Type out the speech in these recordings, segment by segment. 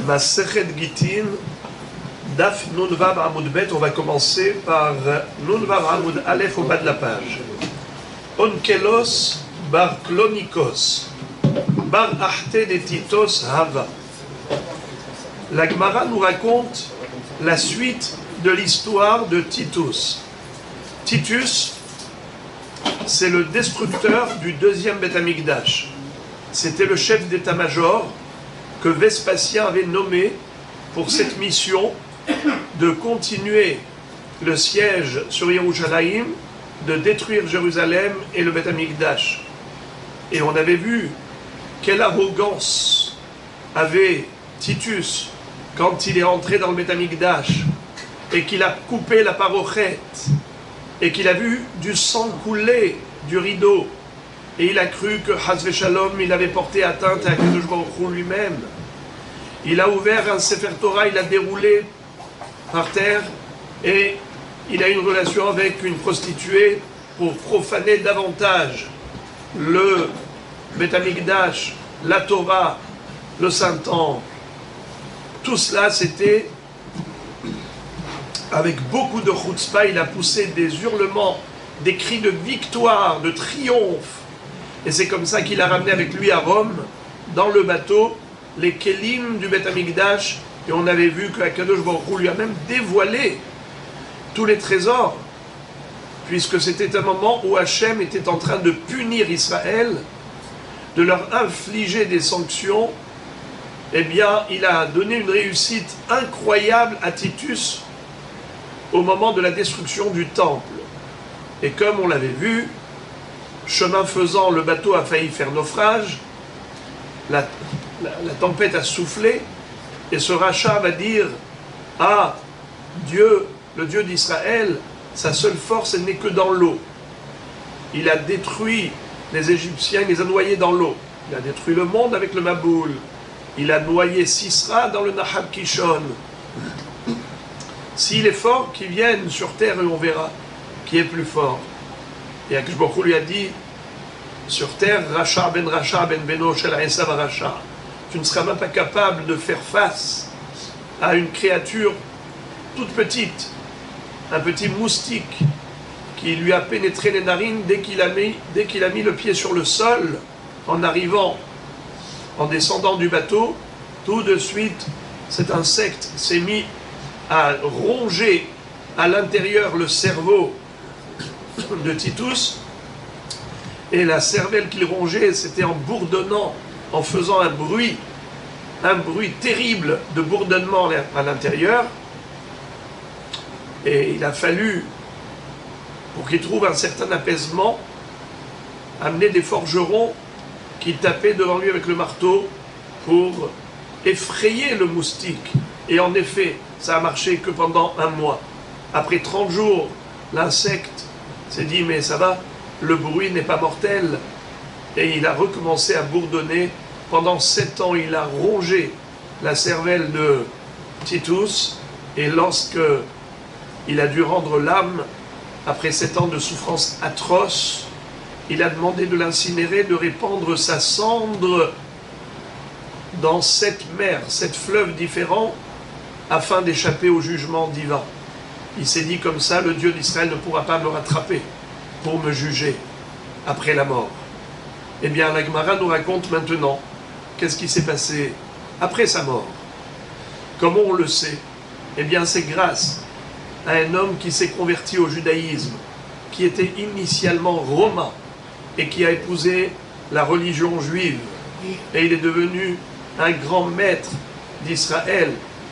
Masechet Gitin, Daf Nun Vav Amud Bet, on va commencer par Nun Vav Amud Aleph au bas de la page. Onkelos bar Klonikos, bar Achte de Titos Hava. La Gemara nous raconte la suite de l'histoire de Titus. Titus, c'est le destructeur du deuxième Beth Amikdash. C'était le chef d'état-major que Vespasien avait nommé pour cette mission de continuer le siège sur Yerushalayim, de détruire Jérusalem et le Beth Amikdash. Et on avait vu quelle arrogance avait Titus quand il est entré dans le Beth Amikdash et qu'il a coupé la parochet et qu'il a vu du sang couler du rideau. Et il a cru que Chas Shalom, il avait porté atteinte à Akadosh Baruch Hu lui-même. Il a ouvert un Sefer Torah, il a déroulé par terre et il a eu une relation avec une prostituée pour profaner davantage le Beth Amikdash, la Torah, le Saint-Temple. Tout cela, c'était avec beaucoup de chutzpah. Il a poussé des hurlements, des cris de victoire, de triomphe. Et c'est comme ça qu'il a ramené avec lui à Rome, dans le bateau, les kelim du Beth Amikdash. Et on avait vu qu'Akadosh Baruch Hu lui a même dévoilé tous les trésors, puisque c'était un moment où Hachem était en train de punir Israël, de leur infliger des sanctions. Eh bien, il a donné une réussite incroyable à Titus au moment de la destruction du temple. Et comme on l'avait vu, chemin faisant, le bateau a failli faire naufrage, la tempête a soufflé, et ce rachat va dire « Ah, Dieu, le Dieu d'Israël, sa seule force, elle n'est que dans l'eau. Il a détruit les Égyptiens, il les a noyés dans l'eau. Il a détruit le monde avec le Maboul. Il a noyé Sisra dans le Nahab Kishon. S'il est fort, qu'il vienne sur terre et on verra qui est plus fort. » Et Akadosh Baruch Hu lui a dit, sur terre, Racha ben Beno shel Esav Racha. Tu ne seras même pas capable de faire face à une créature toute petite, un petit moustique qui lui a pénétré les narines dès qu'il a mis le pied sur le sol, en arrivant, en descendant du bateau. Tout de suite, cet insecte s'est mis à ronger à l'intérieur le cerveau de Titus, et la cervelle qu'il rongeait, c'était en bourdonnant, en faisant un bruit terrible de bourdonnement à l'intérieur. Et il a fallu, pour qu'il trouve un certain apaisement, amener des forgerons qui tapaient devant lui avec le marteau pour effrayer le moustique. Et en effet, ça a marché que pendant un mois. Après 30 jours, l'insecte s'est dit, mais ça va, le bruit n'est pas mortel. Et il a recommencé à bourdonner. Pendant 7 ans, il a rongé la cervelle de Titus. Et lorsque il a dû rendre l'âme, après 7 ans de souffrance atroce, il a demandé de l'incinérer, de répandre sa cendre dans 7 mers, 7 fleuves différents, afin d'échapper au jugement divin. Il s'est dit comme ça, le Dieu d'Israël ne pourra pas me rattraper pour me juger après la mort. Eh bien, la Gemara nous raconte maintenant qu'est-ce qui s'est passé après sa mort. Comment on le sait? Eh bien, c'est grâce à un homme qui s'est converti au judaïsme, qui était initialement romain et qui a épousé la religion juive. Et il est devenu un grand maître d'Israël,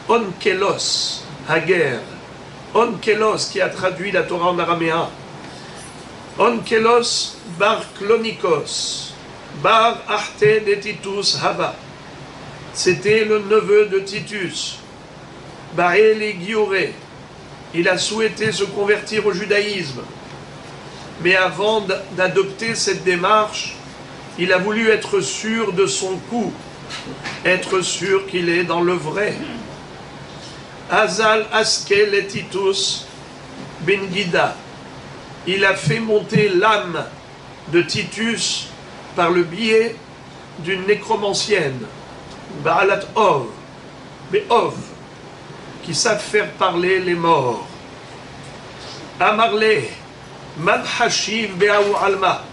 Onkelos, Hager. Onkelos, qui a traduit la Torah en araméen. Onkelos bar Klonikos, bar Achte de Titus Hava. C'était le neveu de Titus. Bael et Gioré. Il a souhaité se convertir au judaïsme. Mais avant d'adopter cette démarche, il a voulu être sûr de son coup, être sûr qu'il est dans le vrai. Azal Askel et Titus ben Gida. Il a fait monter l'âme de Titus par le biais d'une nécromancienne, Baalat Ov. Be'ov, qui savent faire parler les morts. Amarle, man hashiv be'aou alma.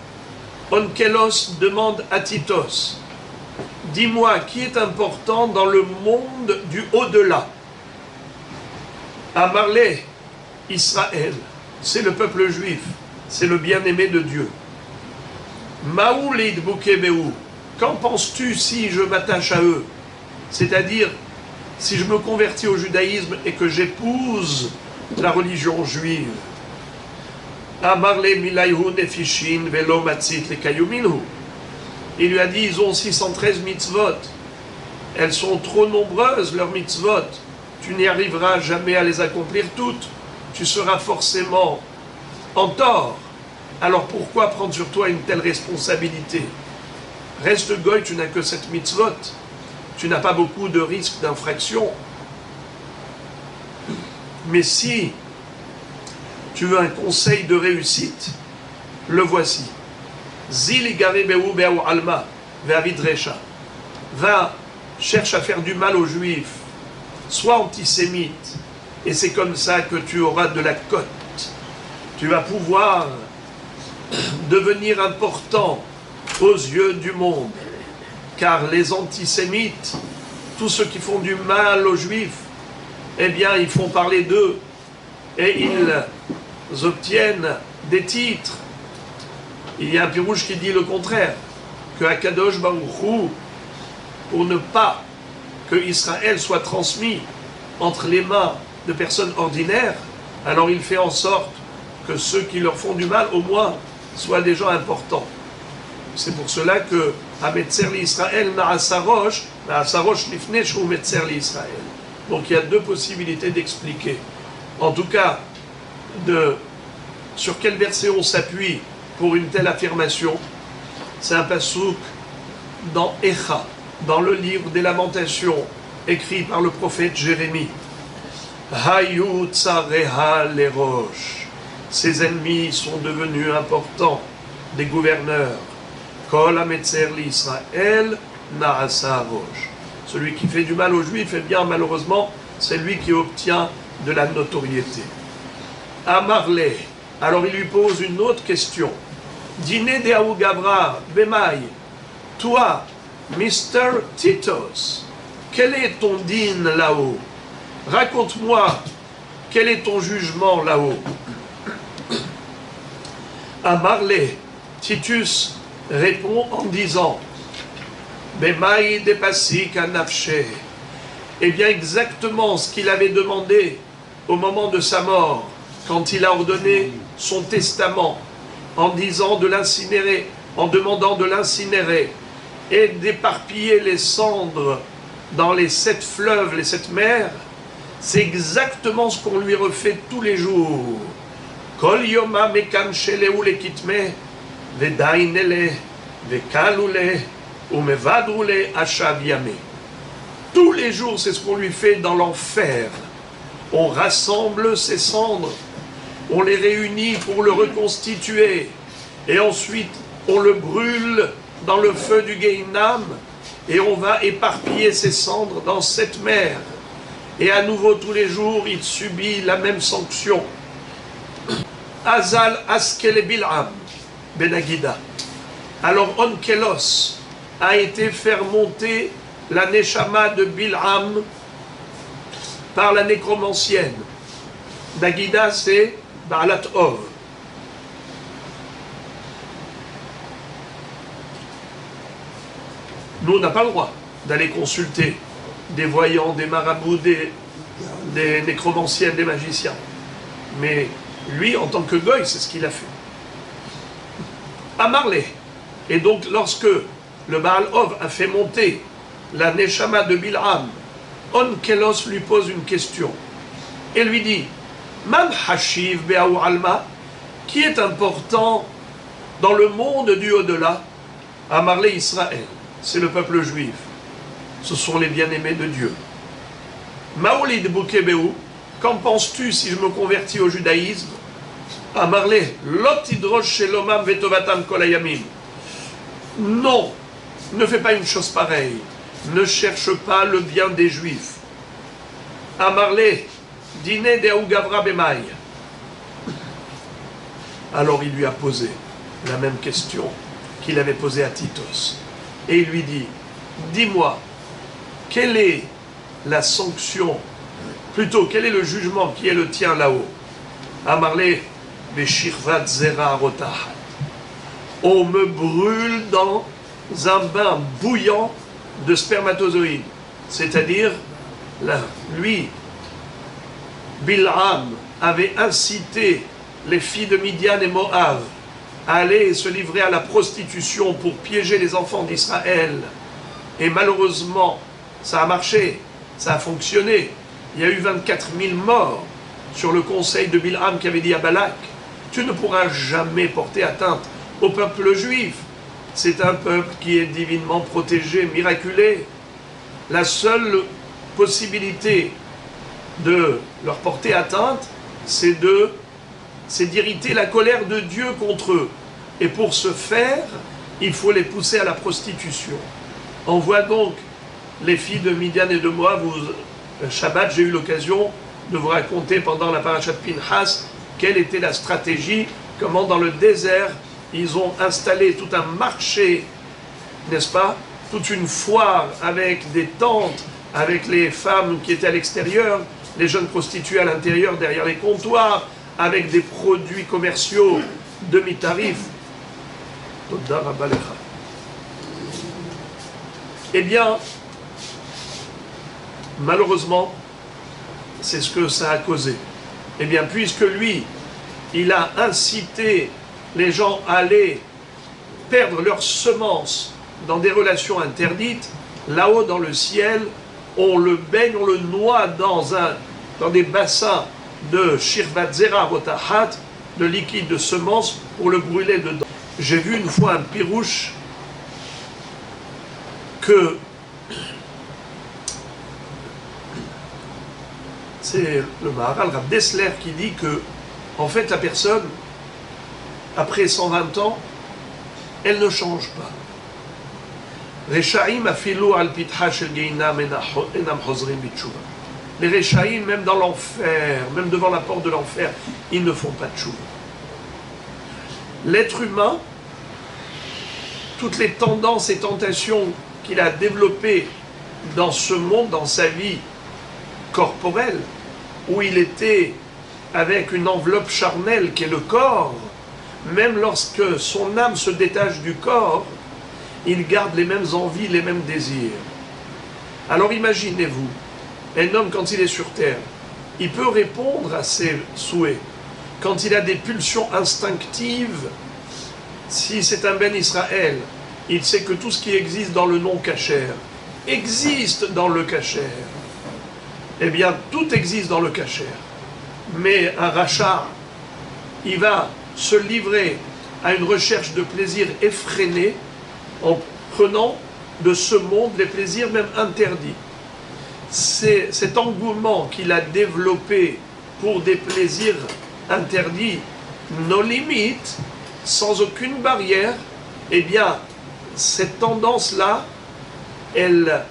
Onkelos demande à Titos, dis-moi qui est important dans le monde du au-delà. Amarle, Israël, c'est le peuple juif, c'est le bien-aimé de Dieu. Maoulid Boukebeu, qu'en penses-tu si je m'attache à eux? C'est-à-dire, si je me convertis au judaïsme et que j'épouse la religion juive. Amarle milayhu nefishin velo matzit le kayuminu. Il lui a dit, ils ont 613 mitzvot. Elles sont trop nombreuses, leurs mitzvot. Tu n'y arriveras jamais à les accomplir toutes. Tu seras forcément en tort. Alors pourquoi prendre sur toi une telle responsabilité? Reste goy, tu n'as que cette mitzvot. Tu n'as pas beaucoup de risques d'infraction. Mais si tu veux un conseil de réussite, le voici. Alma, va, cherche à faire du mal aux juifs. Sois antisémite. Et c'est comme ça que tu auras de la cote. Tu vas pouvoir devenir important aux yeux du monde. Car les antisémites, tous ceux qui font du mal aux juifs, eh bien, ils font parler d'eux. Et ils obtiennent des titres. Il y a un pirouche qui dit le contraire. Que Akadosh Baruch Hu, pour ne pas que Israël soit transmis entre les mains de personnes ordinaires, alors il fait en sorte que ceux qui leur font du mal, au moins, soient des gens importants. C'est pour cela que Ametzer l'Israël Na'asarosh Lifnei Shu Metzer l'Israël. Donc il y a deux possibilités d'expliquer. En tout cas, sur quel verset on s'appuie pour une telle affirmation, c'est un pasouk dans Echa, dans le livre des Lamentations, écrit par le prophète Jérémie. Hayu tsareha lerosh. Ses ennemis sont devenus importants, des gouverneurs. Kol hametzer l'Israël na'asa rosh. Celui qui fait du mal aux Juifs, eh bien malheureusement, c'est lui qui obtient de la notoriété. Amarle, alors il lui pose une autre question. Dîner de Aou Gavra, Bemaï, toi, Mr. Titos, quel est ton dîne là-haut? Raconte-moi, quel est ton jugement là-haut? Amarle, Titus répond en disant, Bemaï dépassi kanafche. Eh bien, exactement ce qu'il avait demandé au moment de sa mort, quand il a ordonné son testament, en disant de l'incinérer, en demandant de l'incinérer, et d'éparpiller les cendres dans les 7 fleuves, les 7 mers, c'est exactement ce qu'on lui refait tous les jours. Kol yoma mekan sheleu lekitme, vedainele, vekalule, umevadrule ashav yame. Tous les jours, c'est ce qu'on lui fait dans l'enfer. On rassemble ses cendres, on les réunit pour le reconstituer, et ensuite on le brûle dans le feu du Gehinam, et on va éparpiller ses cendres dans 7 mers. Et à nouveau, tous les jours, il subit la même sanction. Azal askele Bil'am ben Agida. Alors Onkelos a été faire monter la Neshama de Bil'am par la nécromancienne. Nagida, c'est Ba'alat Ov. Nous, on n'a pas le droit d'aller consulter des voyants, des marabouts, des nécromanciennes, des magiciens. Mais lui, en tant que goy, c'est ce qu'il a fait. Amarle. Et donc, lorsque le Baal Ov a fait monter la Neshama de Bil'am, Onkelos lui pose une question et lui dit, Man Hashiv Be'aou Alma, qui est important dans le monde du au-delà? Amarle Israël, c'est le peuple juif. Ce sont les bien-aimés de Dieu. Maolid Boukebeu, qu'en penses-tu si je me convertis au judaïsme? Amarle, Lot idrosh shelomam vetovatam kolayamim. Non, ne fais pas une chose pareille. Ne cherche pas le bien des juifs Amarle, dîner de Gavra Bemaï. Alors il lui a posé la même question qu'il avait posée à Titos. Et il lui dit, dis-moi, quelle est la sanction, plutôt quel est le jugement qui est le tien là-haut? Amarle, Beshirvat Zera Rotahat. On me brûle dans un bain bouillant de spermatozoïdes. C'est-à-dire, lui, Bil'am, avait incité les filles de Midian et Moab à aller se livrer à la prostitution pour piéger les enfants d'Israël. Et malheureusement, ça a marché, ça a fonctionné. Il y a eu 24 000 morts sur le conseil de Bil'am qui avait dit à Balak, tu ne pourras jamais porter atteinte au peuple juif. C'est un peuple qui est divinement protégé, miraculé. La seule possibilité de leur porter atteinte, c'est d'irriter la colère de Dieu contre eux. Et pour ce faire, il faut les pousser à la prostitution. On voit donc les filles de Midian et de Moab. Shabbat, j'ai eu l'occasion de vous raconter pendant la parashat Pinhas quelle était la stratégie, comment dans le désert, ils ont installé tout un marché, n'est-ce pas? Toute une foire avec des tentes, avec les femmes qui étaient à l'extérieur, les jeunes prostituées à l'intérieur, derrière les comptoirs, avec des produits commerciaux demi-tarif. Eh bien, malheureusement, c'est ce que ça a causé. Eh bien, puisque lui, il a incité les gens à aller perdre leurs semences dans des relations interdites, là-haut dans le ciel, on le baigne, on le noie dans des bassins de Shirvat Zera Rotahat, de liquide de semences, pour le brûler dedans. J'ai vu une fois un pirouche que c'est le Maharal Rav Dessler qui dit que, en fait, la personne, après 120 ans, elle ne change pas. Rechaim afilou al pitha shel geinam enam chozrim b'tshuva. Les Rechaim, même dans l'enfer, même devant la porte de l'enfer, ils ne font pas de tshuva. L'être humain, toutes les tendances et tentations qu'il a développées dans ce monde, dans sa vie corporelle, où il était avec une enveloppe charnelle qui est le corps, même lorsque son âme se détache du corps, il garde les mêmes envies, les mêmes désirs. Alors imaginez-vous, un homme quand il est sur terre, il peut répondre à ses souhaits. Quand il a des pulsions instinctives, si c'est un Ben Israël, il sait que tout ce qui existe dans le non kasher existe dans le kasher. Eh bien, tout existe dans le kasher. Mais un rachat, il va se livrer à une recherche de plaisir effréné en prenant de ce monde les plaisirs même interdits. C'est cet engouement qu'il a développé pour des plaisirs interdits, nos limites, sans aucune barrière, eh bien, cette tendance-là, elle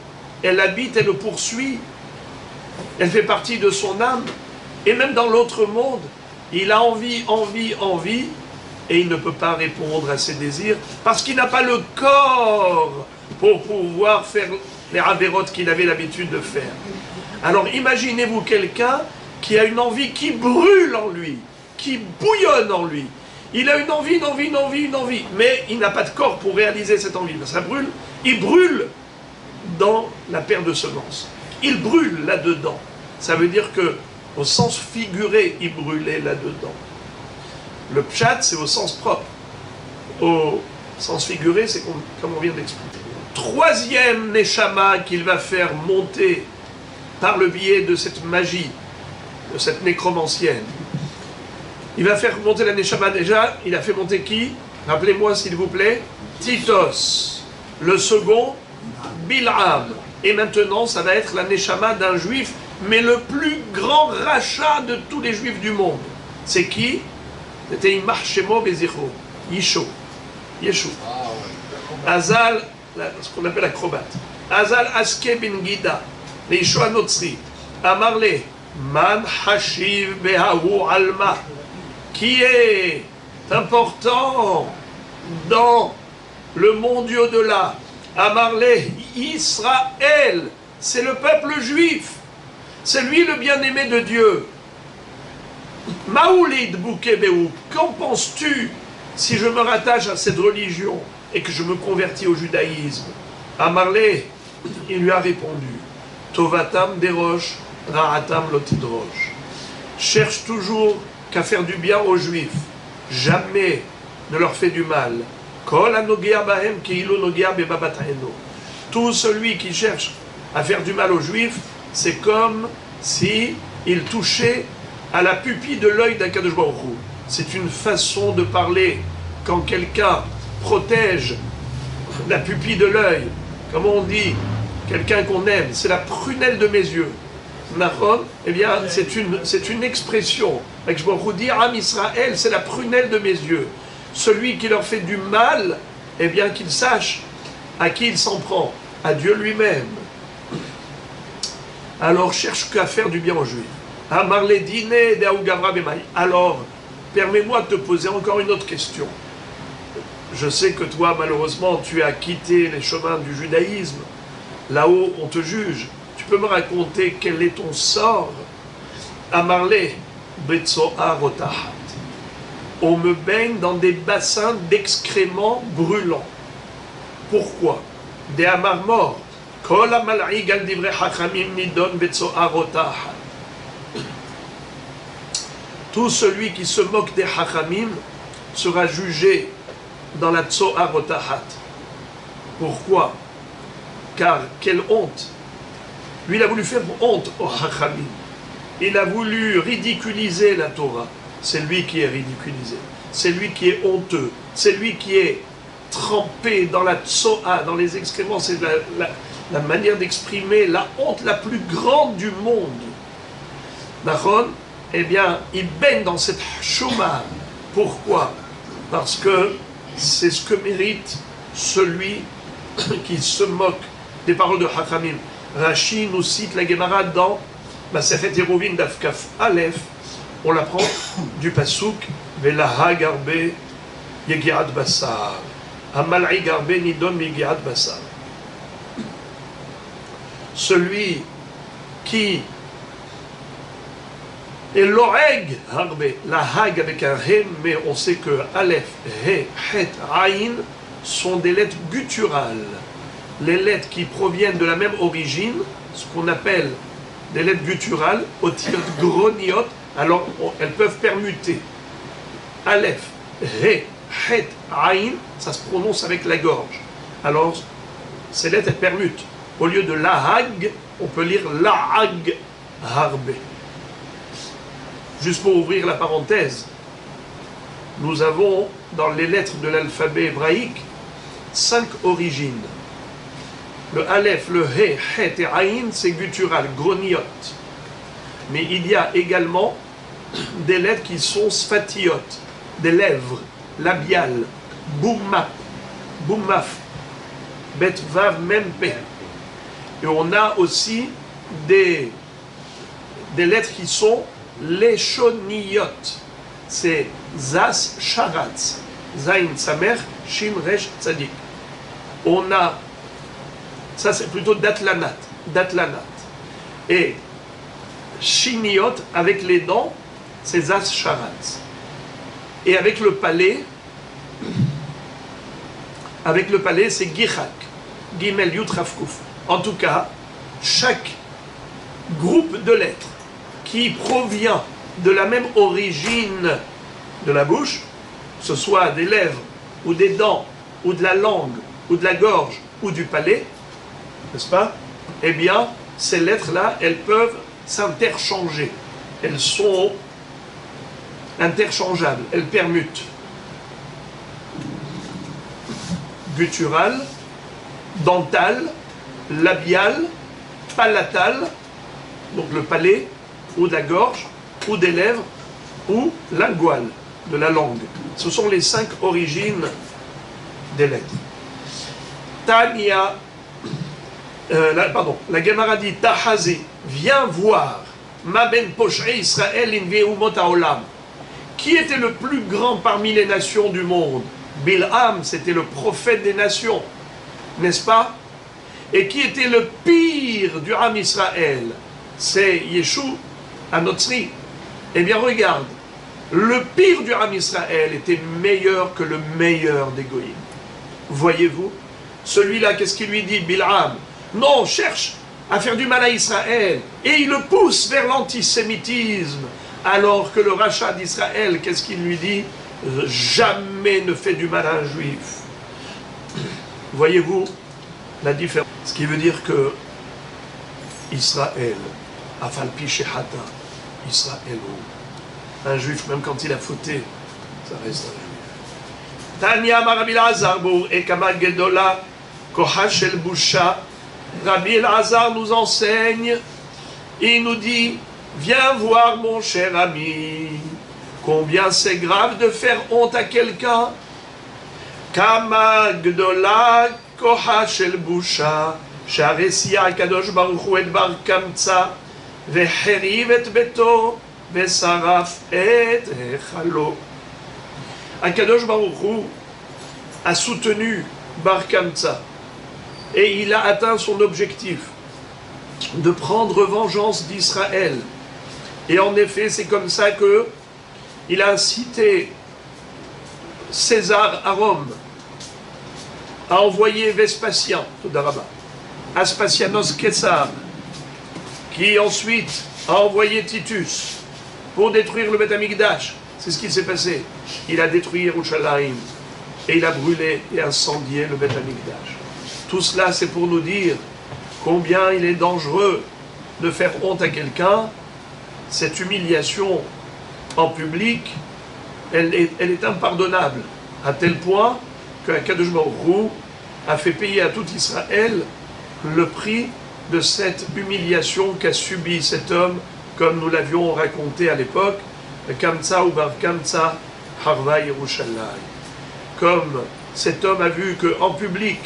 habite, elle le poursuit, elle fait partie de son âme, et même dans l'autre monde, il a envie, et il ne peut pas répondre à ses désirs, parce qu'il n'a pas le corps pour pouvoir faire les avérotes qu'il avait l'habitude de faire. Alors imaginez-vous quelqu'un qui a une envie qui brûle en lui, qui bouillonne en lui. Il a une envie, mais il n'a pas de corps pour réaliser cette envie. Ça brûle, il brûle dans la paire de semences. Il brûle là-dedans. Ça veut dire que, au sens figuré, il brûlait là-dedans. Le pshat, c'est au sens propre. Au sens figuré, c'est comme on vient d'expliquer. Troisième neshama qu'il va faire monter par le biais de cette magie, de cette nécromancienne. Il va faire monter la neshama déjà. Il a fait monter qui? Rappelez-moi s'il vous plaît. Titos. Le second, Bil'am. Et maintenant, ça va être la neshama d'un juif, mais le plus grand rachat de tous les juifs du monde. C'est qui? C'était Imach Shemo Bezicho. Yisho. Yeshu. Azal, ce qu'on appelle acrobate. Azal Aske Ben Gida. Les Yisho Anotzri. Amarle, man hashiv behahu alma, qui est important dans le monde du au-delà. Amarle, Israël, c'est le peuple juif, c'est lui le bien-aimé de Dieu. Maoulid Boukebeu, qu'en penses-tu si je me rattache à cette religion et que je me convertis au judaïsme? Amarle, il lui a répondu, Tovatam derosh, Ra'atam lotidrosh. Cherche toujours qu'à faire du bien aux juifs, jamais ne leur fait du mal. Kol anogia bahem keilu nogia bebabatayno. Tout celui qui cherche à faire du mal aux juifs, c'est comme si il touchait à la pupille de l'œil d'Akadosh Baruch Hu. C'est une façon de parler quand quelqu'un protège la pupille de l'œil. Comme on dit, quelqu'un qu'on aime, c'est la prunelle de mes yeux. Nahon, eh bien, c'est une expression. Akadosh Baruch Hu dit, Am Israël, c'est la prunelle de mes yeux. Celui qui leur fait du mal, eh bien, qu'il sache à qui il s'en prend, à Dieu lui-même. Alors, cherche qu'à faire du bien aux Juifs. Alors, permets-moi de te poser encore une autre question. Je sais que toi, malheureusement, tu as quitté les chemins du judaïsme. Là-haut, on te juge. Tu peux me raconter quel est ton sort? Amarle, Betsoa Rotahat. On me baigne dans des bassins d'excréments brûlants. Pourquoi? Des amars morts. Kol amal'i gal divrei hachamim nidon betzoa rotahat. Tout celui qui se moque des hachamim sera jugé dans la tzoa rotahat. Pourquoi? Car quelle honte! Lui, il a voulu faire honte aux hachamim. Il a voulu ridiculiser la Torah. C'est lui qui est ridiculisé. C'est lui qui est honteux. C'est lui qui est trempé dans la tsoa, dans les excréments. C'est la manière d'exprimer la honte la plus grande du monde. Nahon, eh bien, il baigne dans cette chouma. Pourquoi? Parce que c'est ce que mérite celui qui se moque des paroles de Hachamim. Rashi nous cite la Gemara dans Masechet Eruvin Dafkaf Aleph. On l'apprend du pasouk Velaha garbe yegiat basar. Amal'i garbe nidon yegiat basar. Celui qui est l'oreg harbe, la hag avec un hem, mais on sait que Aleph, He, Het, Aïn sont des lettres gutturales. Les lettres qui proviennent de la même origine, ce qu'on appelle des lettres gutturales, otiot groniot, alors elles peuvent permuter. Aleph, He, Het, Aïn, ça se prononce avec la gorge. Alors, ces lettres, elles permutent. Au lieu de lahag, on peut lire lahag harbe. Juste pour ouvrir la parenthèse, nous avons dans les lettres de l'alphabet hébraïque 5 origines. Le Aleph, le He, Het et Aïn, c'est guttural, groniot. Mais il y a également des lettres qui sont sfatiyot, des lèvres, labiales, boumaf, bet vav mem pe. Et on a aussi des lettres qui sont leshoniyot. C'est zas sharatz, zain samer, shin resh tzadik. On a, ça c'est plutôt datlanat. Et shiniyot avec les dents, c'est zas sharatz. Et avec le palais, c'est gichak, gimel yut rafkouf. En tout cas, chaque groupe de lettres qui provient de la même origine de la bouche, que ce soit des lèvres, ou des dents, ou de la langue, ou de la gorge, ou du palais, n'est-ce pas? Eh bien, ces lettres-là, elles peuvent s'interchanger. Elles sont interchangeables, elles permutent. Guttural, dental, labial, palatal, donc le palais, ou de la gorge, ou des lèvres, ou lingual, de la langue. Ce sont les 5 origines des lettres. Tania, la Gemara dit Tahazi, viens voir Ma ben Poshé Israël invi umot haolam. Qui était le plus grand parmi les nations du monde? Bilham, c'était le prophète des nations, n'est-ce pas? Et qui était le pire du Ham Israël? C'est Yeshua Anotsri. Eh bien, regarde, le pire du Ham Israël était meilleur que le meilleur des Goïms. Voyez-vous? Celui-là, qu'est-ce qu'il lui dit, Bilham? Non, cherche à faire du mal à Israël. Et il le pousse vers l'antisémitisme. Alors que le rachat d'Israël, qu'est-ce qu'il lui dit? Jamais ne fait du mal à un juif. Voyez-vous la différence? Ce qui veut dire que Israël, Afalpi Shehata, Israël, un juif, même quand il a fauté, ça reste un juif. Tanya Rabbi Elazar et Kama Gedola, Kohash el Busha. Rabbi Elazar nous enseigne, il nous dit, viens voir mon cher ami, combien c'est grave de faire honte à quelqu'un. Kama Gdola Koha Shel Busha, Sharesia Kadosh Baruch Hu et Bar Kamtsa, Veheriv et Beto, Vesaraf et Echalo. Akadosh Baruch Hu a soutenu Bar Kamtsa et il a atteint son objectif de prendre vengeance d'Israël. Et en effet, c'est comme ça que il a incité César à Rome à envoyer Vespasien, Aspasianos Caesar, qui ensuite a envoyé Titus pour détruire le Beth Amikdash. C'est ce qui s'est passé. Il a détruit Yerushalayim et il a brûlé et incendié le Beth Amikdash. Tout cela, c'est pour nous dire combien il est dangereux de faire honte à quelqu'un. Cette humiliation en public, elle est impardonnable, à tel point qu'Akadosh Baruch Hu a fait payer à tout Israël le prix de cette humiliation qu'a subi cet homme, comme nous l'avions raconté à l'époque, Kamtsa ou Bar Kamtsa Harva Yerushalayim. Comme cet homme a vu qu'en public,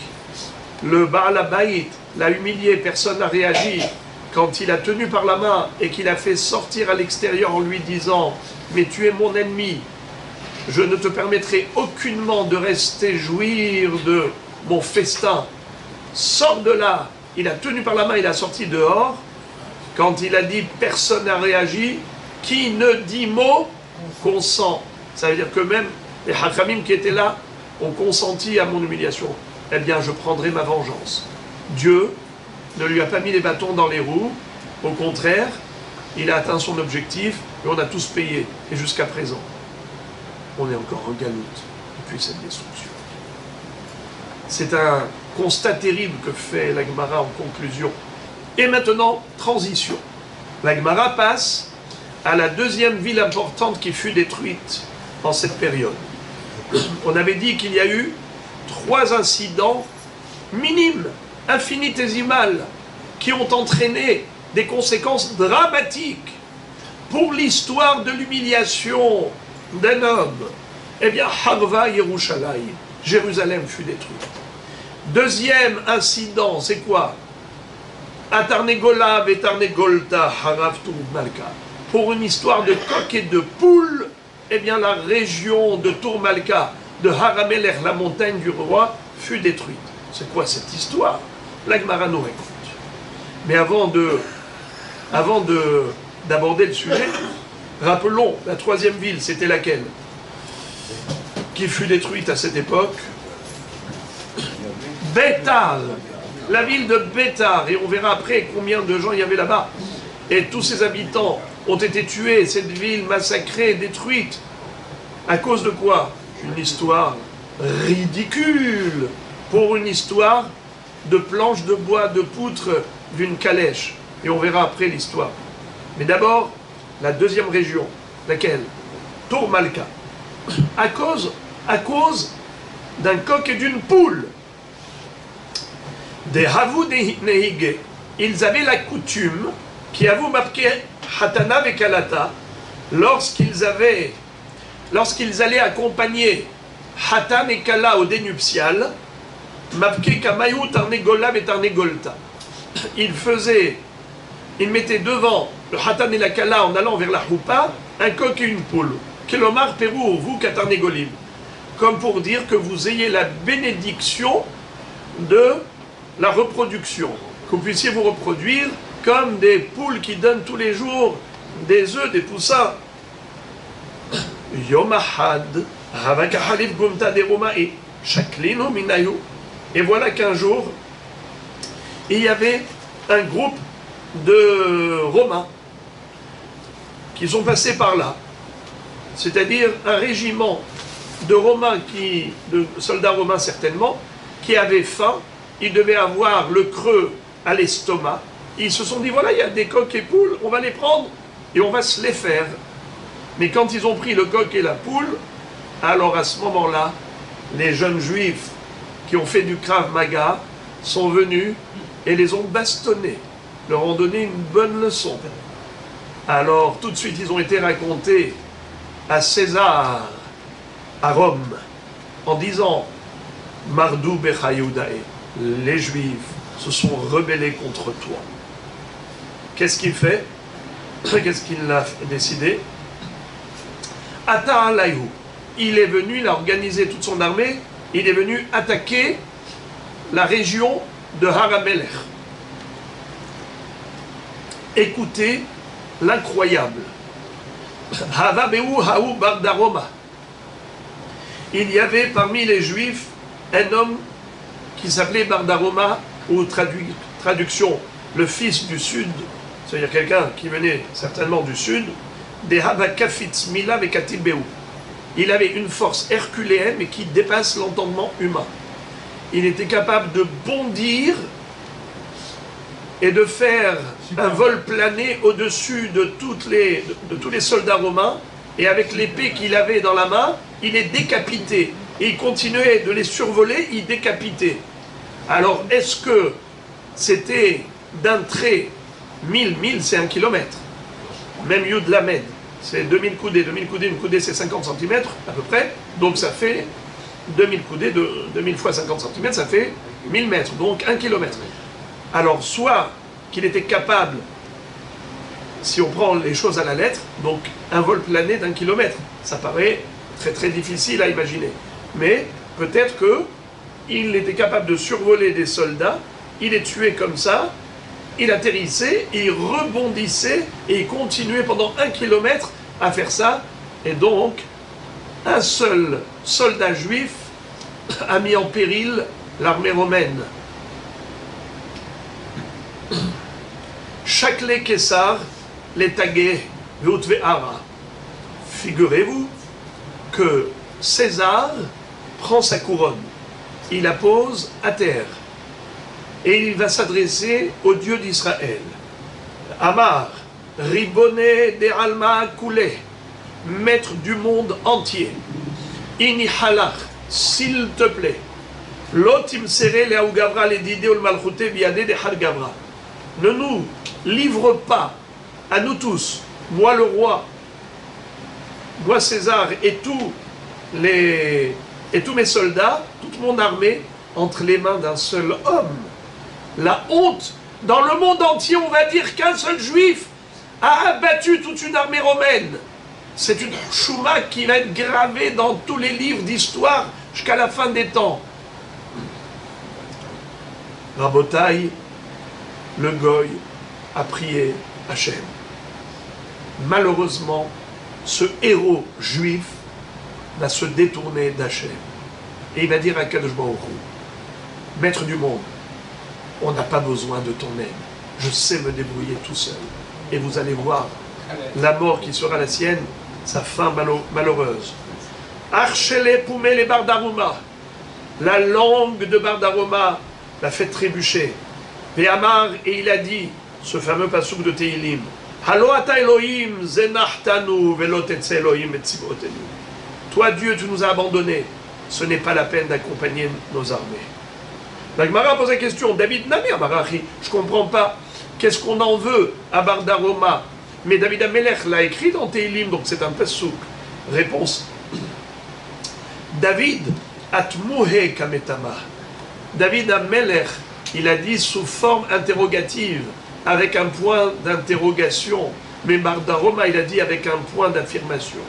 le Baal Habayit l'a humilié, personne n'a réagi. Quand il a tenu par la main et qu'il a fait sortir à l'extérieur en lui disant « Mais tu es mon ennemi, je ne te permettrai aucunement de rester jouir de mon festin. Sors de là !» Il a tenu par la main, il a sorti dehors. Quand il a dit « Personne n'a réagi », qui ne dit mot, consent. Ça veut dire que même les Hachamim qui étaient là ont consenti à mon humiliation. Eh bien, je prendrai ma vengeance. Dieu ne lui a pas mis les bâtons dans les roues. Au contraire, il a atteint son objectif et on a tous payé. Et jusqu'à présent, on est encore en galoute depuis cette destruction. C'est un constat terrible que fait la Gemara en conclusion. Et maintenant, transition. La Gemara passe à la deuxième ville importante qui fut détruite en cette période. On avait dit qu'il y a eu 3 incidents minimes, infinitésimales, qui ont entraîné des conséquences dramatiques pour l'histoire de l'humiliation d'un homme. Eh bien, Harva Yerushalayim, Jérusalem fut détruite. Deuxième incident, c'est quoi? Atarnegola Betarnegolta Haravtu Malka. Pour une histoire de coq et de poule, eh bien, la région de Tourmalka, de Haramelech, la montagne du roi, fut détruite. C'est quoi cette histoire? La Gemara nous raconte. Mais avant d'aborder le sujet, rappelons, la troisième ville, c'était laquelle? Qui fut détruite à cette époque? Béthar, la ville de Béthar. Et on verra après combien de gens il y avait là-bas. Et tous ses habitants ont été tués, cette ville massacrée, détruite. À cause de quoi? Une histoire ridicule pour une histoire de planches de bois, de poutres d'une calèche. Et on verra après l'histoire. Mais d'abord, la deuxième région, laquelle? Tourmalka. À cause d'un coq et d'une poule. Des Havou Nehige. Ils avaient la coutume, qui avoue Mapke Hatana et Kalata, lorsqu'ils allaient accompagner Hatan et Kala au dénuptial, Mapke Kamayou Tarnegola et Tarnegolta. il mettait devant le Hatan et la Kala en allant vers la Houpa un coq et une poule. Kelomar Pérou, vous Katarnégolim. Comme pour dire que vous ayez la bénédiction de la reproduction. Que vous puissiez vous reproduire comme des poules qui donnent tous les jours des œufs, des poussins. Yom Ahad, Havaka Halif Gumta de Romae, Shaklino Minayu. Et voilà qu'un jour, il y avait un groupe de Romains qui sont passés par là. C'est-à-dire un régiment de Romains, de soldats romains certainement, qui avaient faim. Ils devaient avoir le creux à l'estomac. Ils se sont dit, voilà, il y a des coqs et poules, on va les prendre et on va se les faire. Mais quand ils ont pris le coq et la poule, alors à ce moment-là, les jeunes juifs qui ont fait du Krav Maga sont venus et les ont bastonnés, leur ont donné une bonne leçon. Alors tout de suite, ils ont été racontés à César, à Rome, en disant Mardou Bechayoudae, les Juifs se sont rebellés contre toi. Qu'est-ce qu'il fait? Qu'est-ce qu'il a décidé? Ata Alayhu. Il est venu, il a organisé toute son armée, il est venu attaquer la région de Haramelech. Écoutez l'incroyable. Havabeu Haou Bardaroma. Il y avait parmi les Juifs un homme qui s'appelait Bardaroma, ou traduction, le fils du Sud, c'est-à-dire quelqu'un qui venait certainement du Sud, des Havakafitz Mila Vekatilbeu. Il avait une force herculéenne mais qui dépasse l'entendement humain. Il était capable de bondir et de faire un vol plané au-dessus de tous les soldats romains, et avec l'épée qu'il avait dans la main, il les décapitait. Et il continuait de les survoler, il décapitait. Alors, est-ce que c'était d'un trait 1000 c'est 1 kilomètre. Même Yud Lamed, c'est 2000 coudées. 2000 coudées, une coudée c'est 50 cm à peu près. Donc ça fait 2000 coudées, 2000 fois 50 cm, ça fait 1000 mètres, donc 1 kilomètre. Alors, soit qu'il était capable, si on prend les choses à la lettre, donc un vol plané d'1 kilomètre, ça paraît très très difficile à imaginer. Mais peut-être qu'il était capable de survoler des soldats, il les tuait comme ça, il atterrissait, il rebondissait et il continuait pendant 1 kilomètre à faire ça. Et donc, un seul soldat juif a mis en péril l'armée romaine. Shakle Kessar, les Tagué, Veutve'ara. Figurez-vous que César prend sa couronne, il la pose à terre et il va s'adresser au Dieu d'Israël. Amar, Riboné de Alma Koulé, maître du monde entier. Ini halach, s'il te plaît. Lotim seré le Augavra le didé ol malchoute biadé de Har Gavra. Ne nous livre pas à nous tous, moi le roi, moi César et tous mes soldats, toute mon armée, entre les mains d'un seul homme. La honte, dans le monde entier, on va dire qu'un seul juif a abattu toute une armée romaine. C'est une chouma qui va être gravée dans tous les livres d'histoire jusqu'à la fin des temps. Rabotaï, le Goy a prié Hachem. Malheureusement, ce héros juif va se détourner d'Hachem. Et il va dire à Kadosh Baruch Hu, maître du monde, on n'a pas besoin de ton aide. Je sais me débrouiller tout seul. Et vous allez voir la mort qui sera la sienne, sa fin malheureuse. Archele Poumé les Bardaruma. La langue de Bardaruma l'a fait trébucher. Ve'amar, et il a dit, ce fameux passouk de Tehilim, Halo ata Elohim zenachtanu velo tetze Elohim et tzivotenu. Toi Dieu, tu nous as abandonnés. Ce n'est pas la peine d'accompagner nos armées. La Gemara pose la question, David Nami Amarachi, je ne comprends pas. Qu'est-ce qu'on en veut à Bardaroma? Mais David Amelech l'a écrit dans Tehilim, donc c'est un passouk. Réponse. David atmuhe kametama. David Amelech il a dit sous forme interrogative, avec un point d'interrogation. Mais Mardaroma, il a dit avec un point d'affirmation.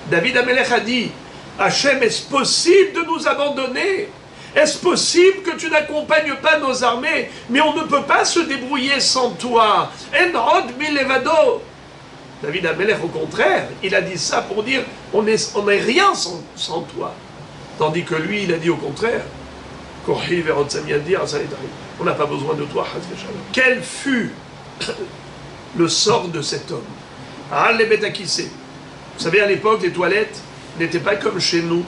David Amelech a dit, Hachem, est-ce possible de nous abandonner? Est-ce possible que tu n'accompagnes pas nos armées? Mais on ne peut pas se débrouiller sans toi. Enrod milevado. David Amelech, au contraire, il a dit ça pour dire, on est rien sans toi. Tandis que lui, il a dit au contraire, on n'a pas besoin de toi. Quel fut le sort de cet homme? Vous savez, à l'époque, les toilettes n'étaient pas comme chez nous,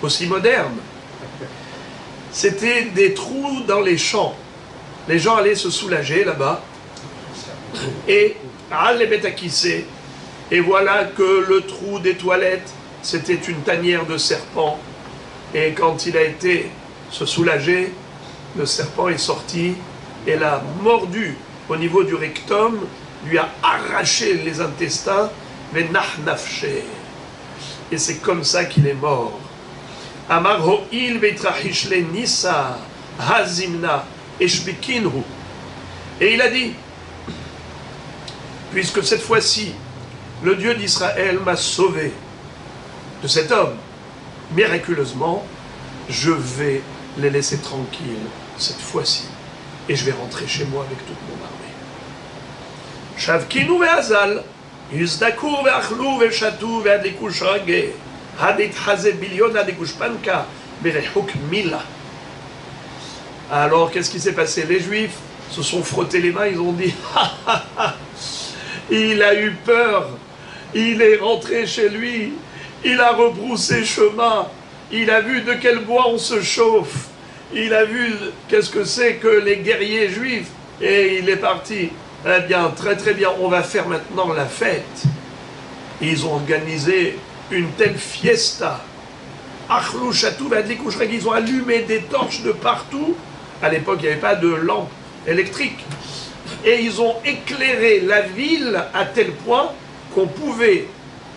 aussi modernes. C'était des trous dans les champs. Les gens allaient se soulager là-bas. Et et voilà que le trou des toilettes, c'était une tanière de serpent. Et quand il a été se soulager, le serpent est sorti et l'a mordu au niveau du rectum, lui a arraché les intestins, mais nafché. Et c'est comme ça qu'il est mort. Amar ho'il veitrahishle nisa hazimna eshbikinhu. Et il a dit, puisque cette fois-ci, le Dieu d'Israël m'a sauvé de cet homme, miraculeusement, je vais les laisser tranquilles cette fois-ci. Et je vais rentrer chez moi avec toute mon armée. Shavkinu ve'azal, yuzdakur ve'achlu ve'shatu ve'adliku shrage, hadit haze bilyon adliku shpanka, berehuk mila. Alors, qu'est-ce qui s'est passé? Les Juifs se sont frottés les mains, ils ont dit, il a eu peur, il est rentré chez lui, il a rebroussé chemin, il a vu de quel bois on se chauffe, il a vu qu'est-ce que c'est que les guerriers juifs, et il est parti. Eh bien, très très bien, on va faire maintenant la fête. Ils ont organisé une telle fiesta. Ils ont allumé des torches de partout. À l'époque, il n'y avait pas de lampe électrique. Et ils ont éclairé la ville à tel point qu'on pouvait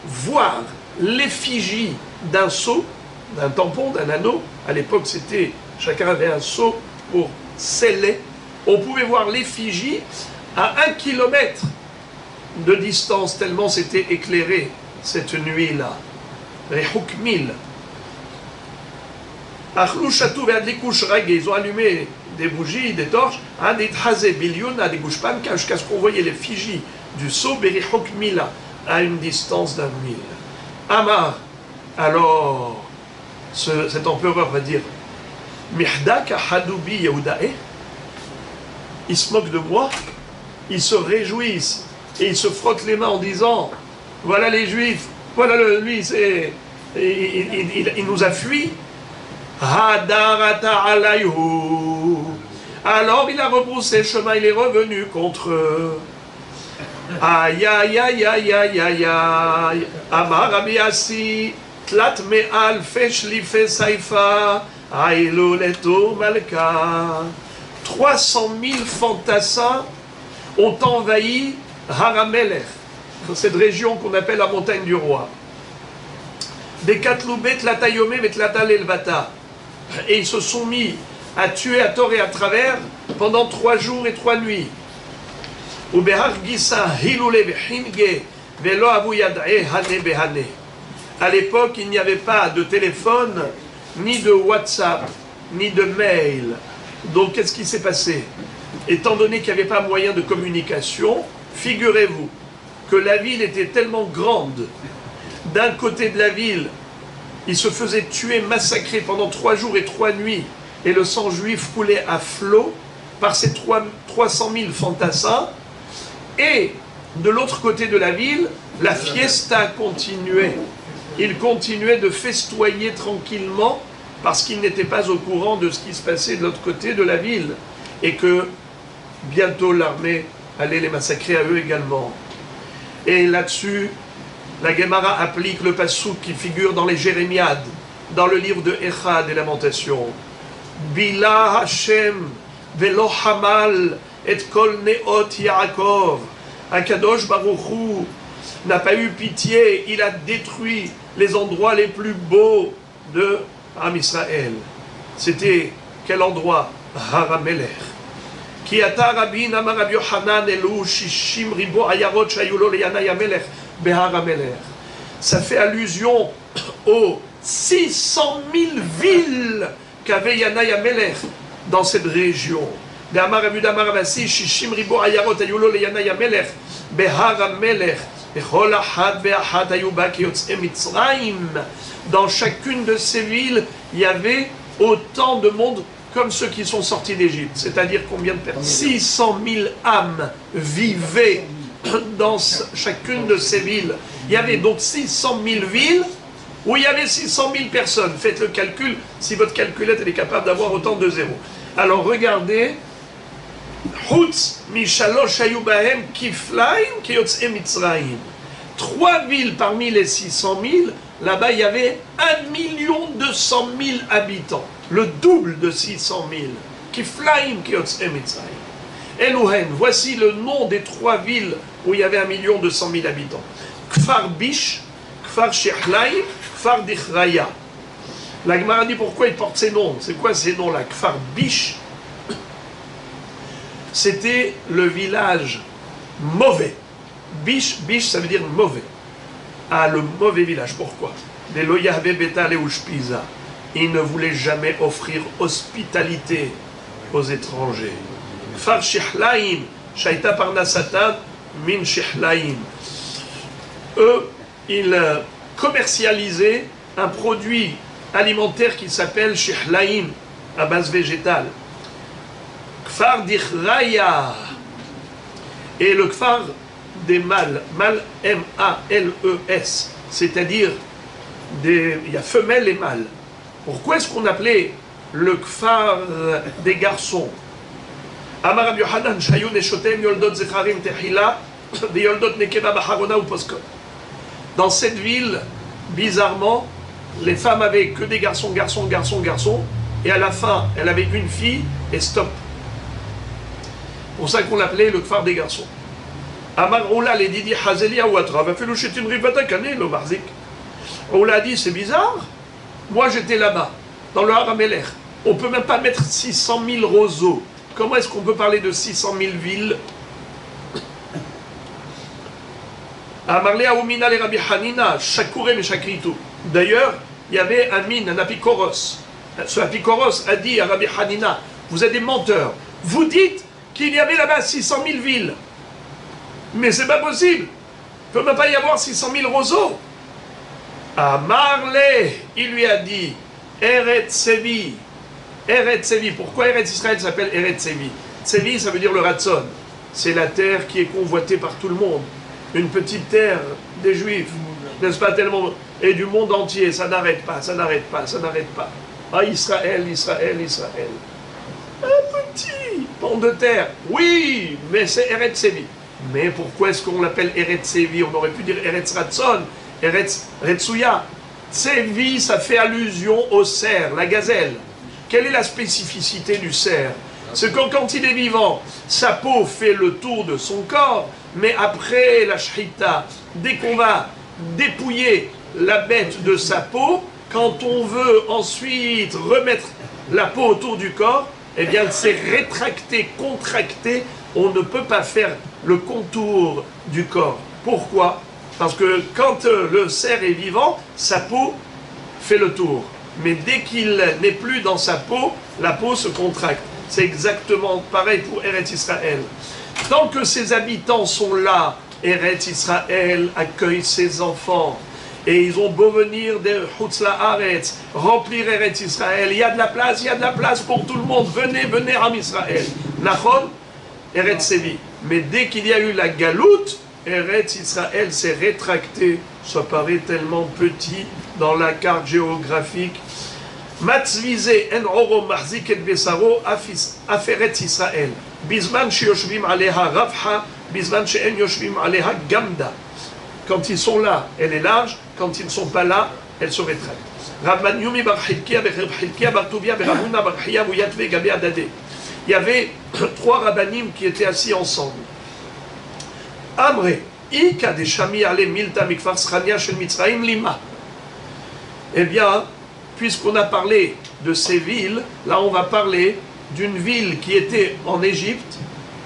voir l'effigie d'un seau, d'un tampon, d'un anneau. À l'époque, c'était, chacun avait un seau pour sceller. On pouvait voir l'effigie à 1 kilomètre de distance, tellement c'était éclairé cette nuit-là. Rehukmil. Ils ont allumé des bougies, des torches, jusqu'à ce qu'on voyait l'effigie du sceau Berihukmila à une distance d'1 mille. Amar, alors cet empereur va dire, Mihdaka Hadoubi Yehudae, ils se moquent de moi, ils se réjouissent et ils se frottent les mains en disant, voilà les Juifs, voilà lui, il nous a fui. Hadarata alayhu. Alors il a rebroussé chemin, il est revenu contre eux. Aïe aïe aïe aïe aïe aïe aïe. Amar Rabbi Assi, tlat me'al feshlife saifa, aïlo leto malka. 300 000 fantassins ont envahi Haramelech, cette région qu'on appelle la montagne du roi. Bekatloubet latayome metlatal elvata. Et ils se sont mis à tuer à tort et à travers pendant 3 jours et 3 nuits. À l'époque, il n'y avait pas de téléphone, ni de WhatsApp, ni de mail. Donc, qu'est-ce qui s'est passé? Étant donné qu'il n'y avait pas moyen de communication, figurez-vous que la ville était tellement grande. D'un côté de la ville, ils se faisaient tuer, massacrer pendant 3 jours et 3 nuits, et le sang juif coulait à flot par ces 300 000 fantassins. Et de l'autre côté de la ville, la fiesta continuait. Ils continuaient de festoyer tranquillement parce qu'ils n'étaient pas au courant de ce qui se passait de l'autre côté de la ville, et que bientôt l'armée allait les massacrer à eux également. Et là-dessus, la Gemara applique le passouk qui figure dans les Jérémiades, dans le livre de Echa des Lamentations. Bila Hashem velo hamal et kol neot Yaakov. Akadosh Baruch Hu n'a pas eu pitié, il a détruit les endroits les plus beaux de Am Israël. C'était quel endroit? Har HaMelech. Ki ata Rabin Amar Rabbi Yochanan elu 60 ribo ayarot shayu lo leyanai HaMelech behar HaMelech. Ça fait allusion aux 600 000 villes qu'avait Yanai HaMelech dans cette région. D'Amar Rabbi Damar Avasi 60 ribo ayarot shayu lo leyanai HaMelech behar HaMelech. Dans chacune de ces villes, il y avait autant de monde comme ceux qui sont sortis d'Égypte. C'est-à-dire combien de personnes? 600 000 âmes vivaient dans chacune de ces villes. Il y avait donc 600 000 villes où il y avait 600 000 personnes. Faites le calcul, si votre calculette est capable d'avoir autant de zéros. Alors regardez. Hutz mishalosh hayu bahem kiflaim kiyotzei Mitzrayim. 3 villes parmi les 600 000, là-bas il y avait 1 200 000 habitants, le double de 600 000. Kiflaim kiyotzei Mitzrayim. Eluhen, voici le nom des 3 villes où il y avait 1 200 000 habitants. Kfar Bish, Kfar Shechlaim, Kfar Dichraya. La Gemara dit pourquoi ils portent ces noms. C'est quoi ces noms-là? Kfar Bish, c'était le village mauvais. Bish, ça veut dire mauvais. Ah, le mauvais village. Pourquoi? Il ne voulait jamais offrir hospitalité aux étrangers. Kfar Shechlaim, Shaita Parnasatan, Min Shechlaim. Eux, ils commercialisaient un produit alimentaire qui s'appelle Shechlaim, à base végétale. Kfar Dichraya. Et le Kfar des mâles, mâle M-A-L-E-S, c'est-à-dire il y a femelle et mâle. Pourquoi est-ce qu'on appelait le Kfar des garçons? Amar Rabbi Yochanan, Shayu Neshotem Yoldot Zecharim Tehila, de Yoldot Nekeva Bacharona ou Poskot. Dans cette ville, bizarrement, les femmes avaient que des garçons, et à la fin, elle avait une fille, et stop. C'est pour ça qu'on l'appelait le Kfar des garçons. Amar Oula les Didi Hazelia Ouatra, va faire le chétin rivata kané, le marzik. Oula a dit, c'est bizarre. Moi j'étais là-bas, dans le Har HaMelech. On ne peut même pas mettre 600 000 roseaux. Comment est-ce qu'on peut parler de 600 000 villes? Amarle Aoumina les Rabbi Hanina, Shakurem et Shakritu. D'ailleurs, il y avait un apikoros. Ce apikoros a dit à Rabbi Hanina, vous êtes des menteurs. Vous dites qu'il y avait là-bas 600 000 villes. Mais c'est pas possible. Il ne peut même pas y avoir 600 000 roseaux. Amarle, il lui a dit, Eretz Sevi. Eretz Sevi. Pourquoi Eretz Israël s'appelle Eretz Sevi? Sevi, ça veut dire le Ratson. C'est la terre qui est convoitée par tout le monde. Une petite terre des Juifs, n'est-ce pas tellement? Et du monde entier, ça n'arrête pas, ça n'arrête pas, ça n'arrête pas. Ah, Israël, Israël, Israël. Un petit pan de terre. Oui, mais c'est Eretz Sevi. Mais pourquoi est-ce qu'on l'appelle Eretz Sevi? On aurait pu dire Eretz Ratson, Eretz Retsuya. Sevi, ça fait allusion au cerf, la gazelle. Quelle est la spécificité du cerf? C'est que quand il est vivant, sa peau fait le tour de son corps, mais après la shrita, dès qu'on va dépouiller la bête de sa peau, quand on veut ensuite remettre la peau autour du corps, eh bien elle s'est rétractée, contractée, on ne peut pas faire le contour du corps. Pourquoi? Parce que quand le cerf est vivant, sa peau fait le tour. Mais dès qu'il n'est plus dans sa peau, la peau se contracte. C'est exactement pareil pour Eretz Israël. Tant que ses habitants sont là, Eretz Israël accueille ses enfants. Et ils ont beau venir de Chutz La'aretz, remplir Eretz Israël. Il y a de la place pour tout le monde. Venez, venez, Am Israël. Nachon, Eretz Sevi. Mais dès qu'il y a eu la galoute, Eretz Israël s'est rétracté. Ça paraît tellement petit dans la carte géographique. Matzvize en oro mahzik et besaro aferet Israël. Bisman sheyoshvim aleha rafha, bisman she'en yoshvim aleha gamda. Quand ils sont là, elle est large. Quand ils ne sont pas là, elle se rétracte. Rabban Yumi bar Hilkia, Reb Hilkia bar Tuvia, Rabuna bar Hiya, Yatve Gabe Adade. Il y avait 3 rabbanim qui étaient assis ensemble. Amre, Ika de Shami ale milta mikfar schania shel Mitzraim lima. Eh bien, puisqu'on a parlé de ces villes, là on va parler d'une ville qui était en Égypte,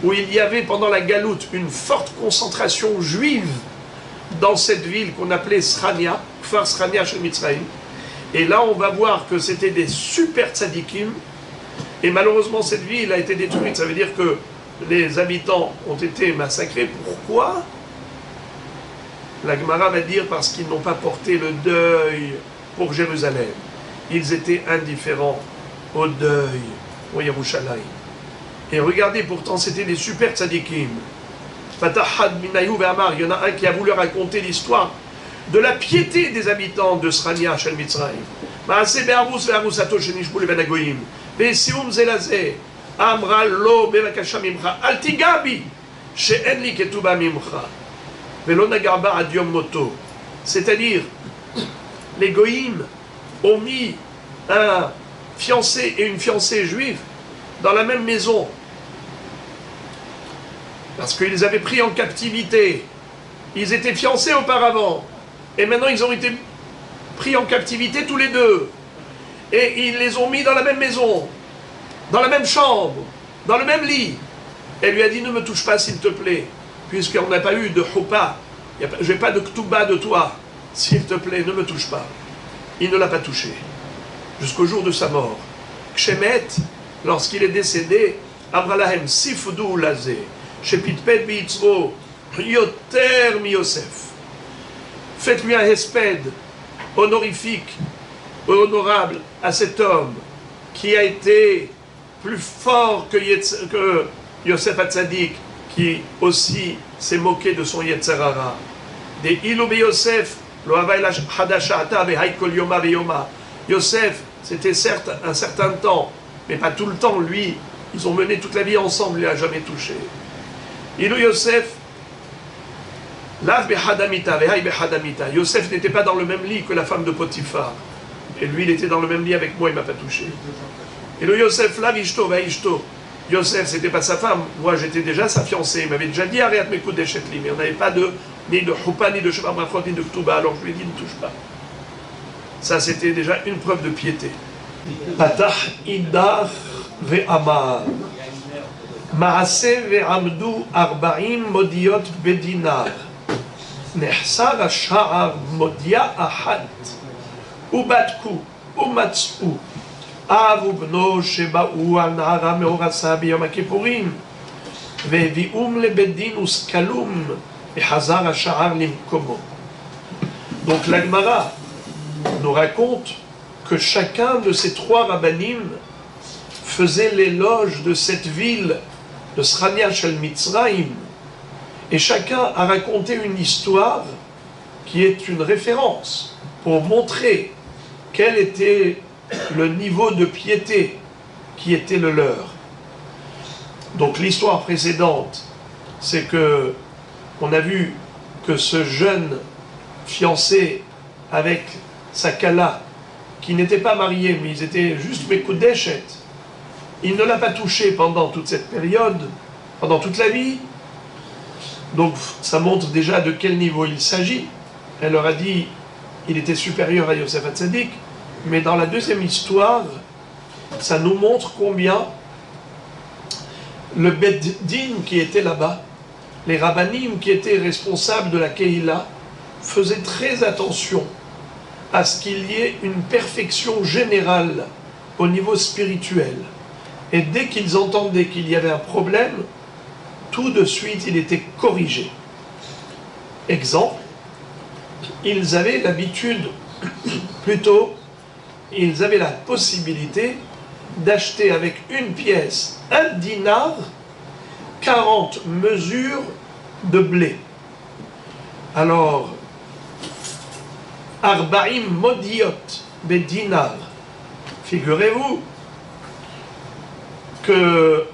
où il y avait pendant la galoute une forte concentration juive dans cette ville qu'on appelait Srania, Kfar Srania chez Mitzrayim. Et là, on va voir que c'était des super tzadikim. Et malheureusement, cette ville a été détruite. Ça veut dire que les habitants ont été massacrés. Pourquoi? La Gemara va dire parce qu'ils n'ont pas porté le deuil pour Jérusalem. Ils étaient indifférents au deuil, au Yerushalayim. Et regardez, pourtant, c'était des super tzadikim. Fatahad Minayou Ve'amar, il y en a un qui a voulu raconter l'histoire de la piété des habitants de Srania, Shel Mitzrayim. Maaseh be'arus ve'arusato shenishbu leben hagoyim. Ve'esium zelazeh. Amra lo bevakasha mimcha. Al tigabi. She'en li ketuba mimcha. Ve'lo nagarba ad yom moto. C'est-à-dire, les goyim ont mis un fiancé et une fiancée juive dans la même maison. Parce qu'ils les avaient pris en captivité. Ils étaient fiancés auparavant. Et maintenant, ils ont été pris en captivité tous les deux. Et ils les ont mis dans la même maison, dans la même chambre, dans le même lit. Elle lui a dit, ne me touche pas, s'il te plaît, puisqu'on n'a pas eu de choupa. Je n'ai pas de ktuba de toi. S'il te plaît, ne me touche pas. Il ne l'a pas touché. Jusqu'au jour de sa mort. Kshemet, lorsqu'il est décédé, Abraham sifudou lazé. Shepitpet biitzro, yoter mi Yosef. Faites-lui un hesped honorifique, honorable à cet homme qui a été plus fort que Yosef Hatzadik, qui aussi s'est moqué de son Yetzerara. Des Ilou be Yosef, lo havai hadashata ve'hai kol yoma ve'yoma. Yosef, c'était certes un certain temps, mais pas tout le temps. Lui, ils ont mené toute la vie ensemble, il ne l'a jamais touché. Ilou Yosef, Lav behadamita, vehai behadamita. Yosef n'était pas dans le même lit que la femme de Potiphar. Et lui, il était dans le même lit avec moi, il ne m'a pas touché. Et le Yosef, Lav ishto, veishto. Yosef, c'était pas sa femme. Moi, j'étais déjà sa fiancée. Il m'avait déjà dit, arrête mes coups d'échetli. Mais on n'avait pas ni de choupa, ni de sheva brachot, ni de ktuba. Alors je lui ai dit, ne touche pas. Ça, c'était déjà une preuve de piété. Patah idach ve'amar. Maaseh ve'amdu arba'im modiot bedinar. נחסר השער מודיע אחת ובדקו ומצאו אב ובנו שבאו על נהר המאורסה ביום הכיפורים והביאום לבית דין וסקלום וחזר השער למקומו. Donc la Gemara nous raconte que chacun de ces trois rabbanim faisait l'éloge de cette ville de Srania Shel Mitzrayim. Et chacun a raconté une histoire qui est une référence pour montrer quel était le niveau de piété qui était le leur. Donc l'histoire précédente, c'est que on a vu que ce jeune fiancé avec sa kala, qui n'était pas marié, mais ils étaient juste mekudeshet, il ne l'a pas touché pendant toute cette période, pendant toute la vie. Donc ça montre déjà de quel niveau il s'agit. Elle leur a dit il était supérieur à Yosef Hatzadik, mais dans la deuxième histoire, ça nous montre combien le Bet Din qui était là-bas, les rabbanim qui étaient responsables de la Keïla, faisaient très attention à ce qu'il y ait une perfection générale au niveau spirituel. Et dès qu'ils entendaient qu'il y avait un problème, tout de suite, il était corrigé. Exemple, ils avaient l'habitude, plutôt, ils avaient la possibilité d'acheter avec une pièce, un dinar, 40 mesures de blé. Alors, Arba'im modiot bedinar. Figurez-vous que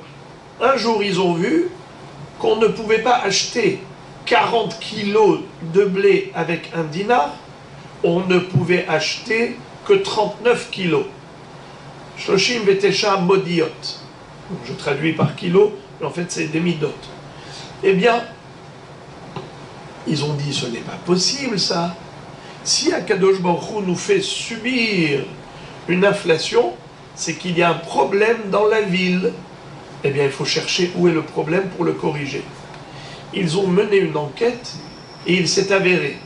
un jour ils ont vu qu'on ne pouvait pas acheter 40 kilos de blé avec un dinar, on ne pouvait acheter que 39 kilos. Shoshim vetesha modiot. Je traduis par kilo, mais en fait c'est des midot. Eh bien, ils ont dit, ce n'est pas possible ça. Si Akadosh Baruch Hu nous fait subir une inflation, c'est qu'il y a un problème dans la ville. Eh bien, il faut chercher où est le problème pour le corriger. Ils ont mené une enquête et il s'est avéré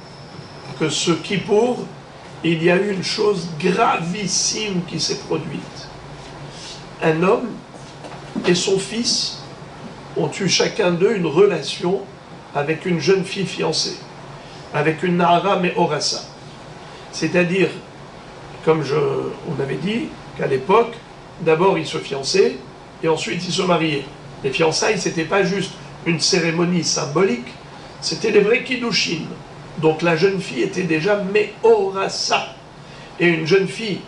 que ce Kippour, il y a eu une chose gravissime qui s'est produite. Un homme et son fils ont eu chacun d'eux une relation avec une jeune fille fiancée, avec une Nahara Me'orasa. C'est-à-dire, comme on avait dit, qu'à l'époque, d'abord ils se fiançaient et ensuite ils se mariaient. Les fiançailles, c'était pas juste une cérémonie symbolique, c'était les vrais kiddushin. Donc la jeune fille était déjà Me'orasa. Et une jeune fille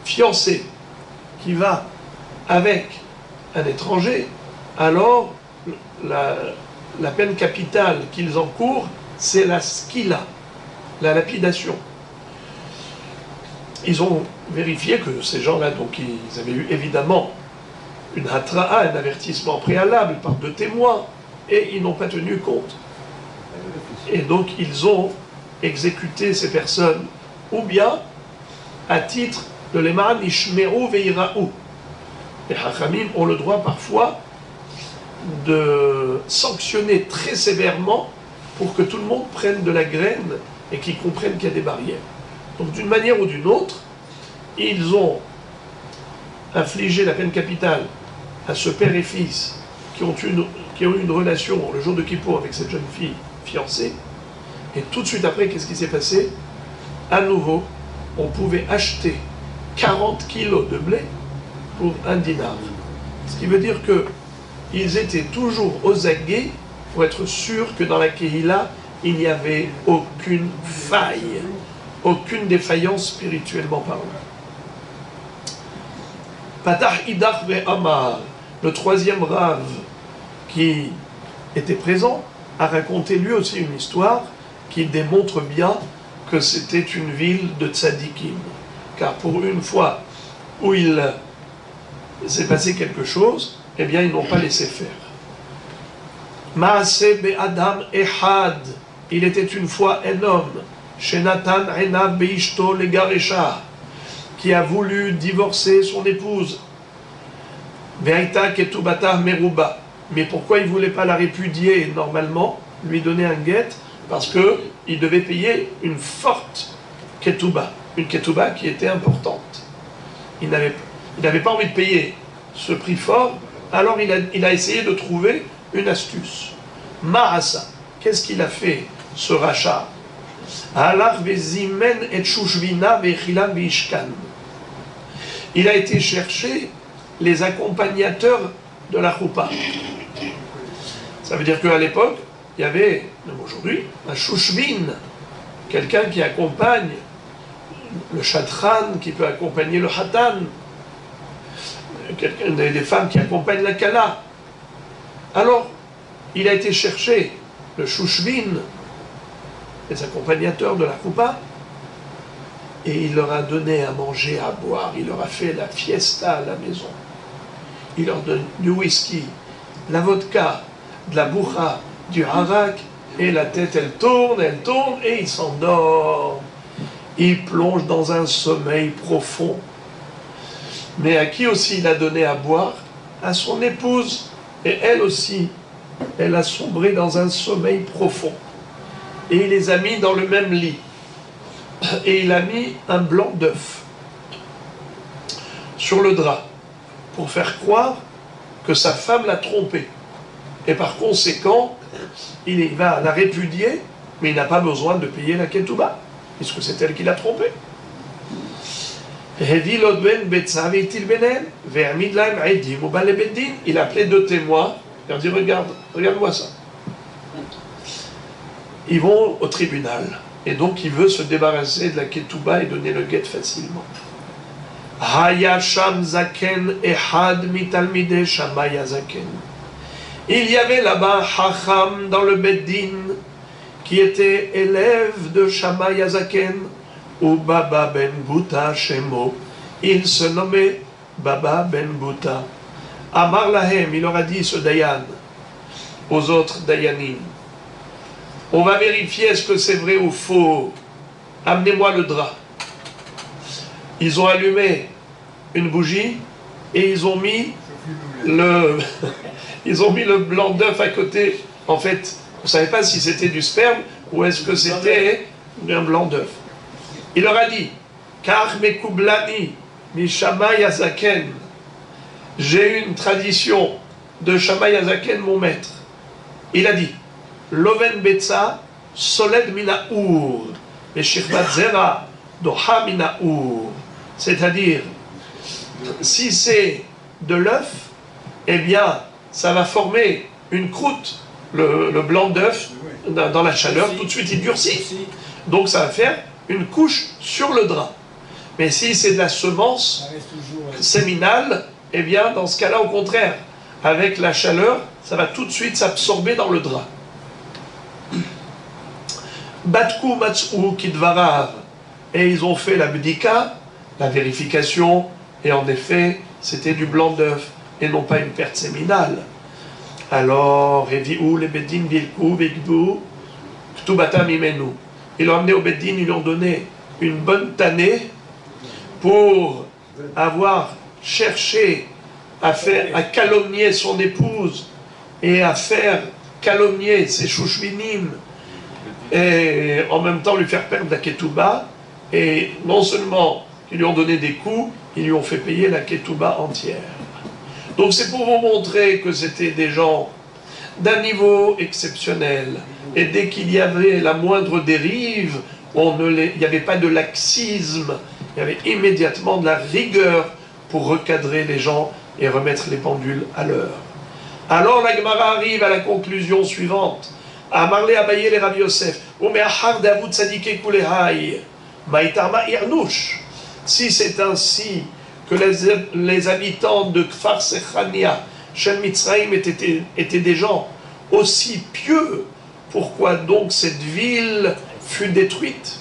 fiancée qui va avec un étranger, alors la peine capitale qu'ils encourent, c'est la skila, la lapidation. Ils ont vérifié que ces gens-là, donc ils avaient eu évidemment une hatra'a, un avertissement préalable par 2 témoins, et ils n'ont pas tenu compte. Et donc ils ont exécuté ces personnes, ou bien à titre de l'eman ishmeru veira'u. Les hachamim ont le droit parfois de sanctionner très sévèrement pour que tout le monde prenne de la graine et qu'ils comprennent qu'il y a des barrières. Donc d'une manière ou d'une autre, ils ont infligé la peine capitale à ce père et fils qui ont eu une relation le jour de Kippour avec cette jeune fille fiancée. Et tout de suite après, qu'est-ce qui s'est passé? À nouveau, on pouvait acheter 40 kilos de blé pour 1 dinar. Ce qui veut dire qu'ils étaient toujours aux aguets pour être sûrs que dans la Kehila, il n'y avait aucune faille, aucune défaillance spirituellement parlant. Patah Idach ve'amar, le 3e Rav qui était présent, a raconté lui aussi une histoire qui démontre bien que c'était une ville de tzadikim. Car pour une fois où il s'est passé quelque chose, eh bien ils n'ont pas laissé faire. Maaseh be'adam ehad, il était une fois un homme, Shenatan enav beishto legaresha, qui a voulu divorcer son épouse. Ve'aita ketubata meruba. Mais pourquoi il ne voulait pas la répudier normalement, lui donner un guet? Parce qu'il devait payer une forte ketouba, une ketouba qui était importante. Il n'avait pas envie de payer ce prix fort, alors il a essayé de trouver une astuce. Ma'asa, qu'est-ce qu'il a fait, ce rachat? Il a été chercher les accompagnateurs de la choupa. Ça veut dire qu'à l'époque, il y avait, même aujourd'hui, un chouchvin, quelqu'un qui accompagne le chatran, qui peut accompagner le hatan, des femmes qui accompagnent la kala. Alors, il a été chercher le chouchvin, les accompagnateurs de la choupa, et il leur a donné à manger, à boire, il leur a fait la fiesta à la maison. Il leur donne du whisky, la vodka, de la bourra, du harak, et la tête elle tourne, et il s'endort. Il plonge dans un sommeil profond. Mais à qui aussi il a donné à boire? À son épouse. Et elle aussi, elle a sombré dans un sommeil profond. Et il les a mis dans le même lit. Et il a mis un blanc d'œuf sur le drap pour faire croire que sa femme l'a trompé. Et par conséquent, il va la répudier, mais il n'a pas besoin de payer la ketouba, puisque c'est elle qui l'a trompé. Il a appelé 2 témoins, il leur dit regarde-moi ça. Ils vont au tribunal, et donc il veut se débarrasser de la ketouba et donner le guet facilement. Hayasham zaken ehad mitalmide shamaya zaken. Il y avait là-bas Hacham dans le Beddin qui était élève de Shammai Zaken ou Baba ben Bouta Shemo. Il se nommait Baba ben Bouta. Amar Lahem, il leur a dit ce Dayan aux autres Dayanim. On va vérifier est-ce que c'est vrai ou faux. Amenez-moi le drap. Ils ont allumé une bougie et ils ont mis ils ont mis le blanc d'œuf à côté. En fait, on ne savait pas si c'était du sperme ou est-ce que c'était un blanc d'œuf. Il leur a dit, Kar mekublani mi Shammai Azaken. J'ai une tradition de Shammai Azaken, mon maître. Il a dit, Loven betza soled minaour, et shirbat zera doha minaour. C'est-à-dire, si c'est de l'œuf, eh bien, ça va former une croûte, le blanc d'œuf, dans la chaleur, tout de suite il durcit. Donc ça va faire une couche sur le drap. Mais si c'est de la semence séminale, eh bien, dans ce cas-là, au contraire, avec la chaleur, ça va tout de suite s'absorber dans le drap. Batku matzou kidvarav. Et ils ont fait la bdika, la vérification, et en effet, c'était du blanc d'œuf, et non pas une perte séminale. Alors, Eviou, les Beddin, Bilkou, Bigdou, Ktubata Mimenu. Ils l'ont amené au Beddin, ils lui ont donné une bonne tannée pour avoir cherché à calomnier son épouse et à faire calomnier ses chouchouinim et en même temps lui faire perdre la ketouba. Et non seulement ils lui ont donné des coups, ils lui ont fait payer la ketouba entière. Donc c'est pour vous montrer que c'était des gens d'un niveau exceptionnel. Et dès qu'il y avait la moindre dérive, il n'y avait pas de laxisme, il y avait immédiatement de la rigueur pour recadrer les gens et remettre les pendules à l'heure. Alors la Gemara arrive à la conclusion suivante. Amarle Abaye le Rabbi Yosef, Umeachar Davut Tzadike Kulehai, Maitarma Irnouch. Si c'est ainsi que les habitants de Kfar Sechania, Shem Mitzrayim étaient des gens aussi pieux, pourquoi donc cette ville fut détruite?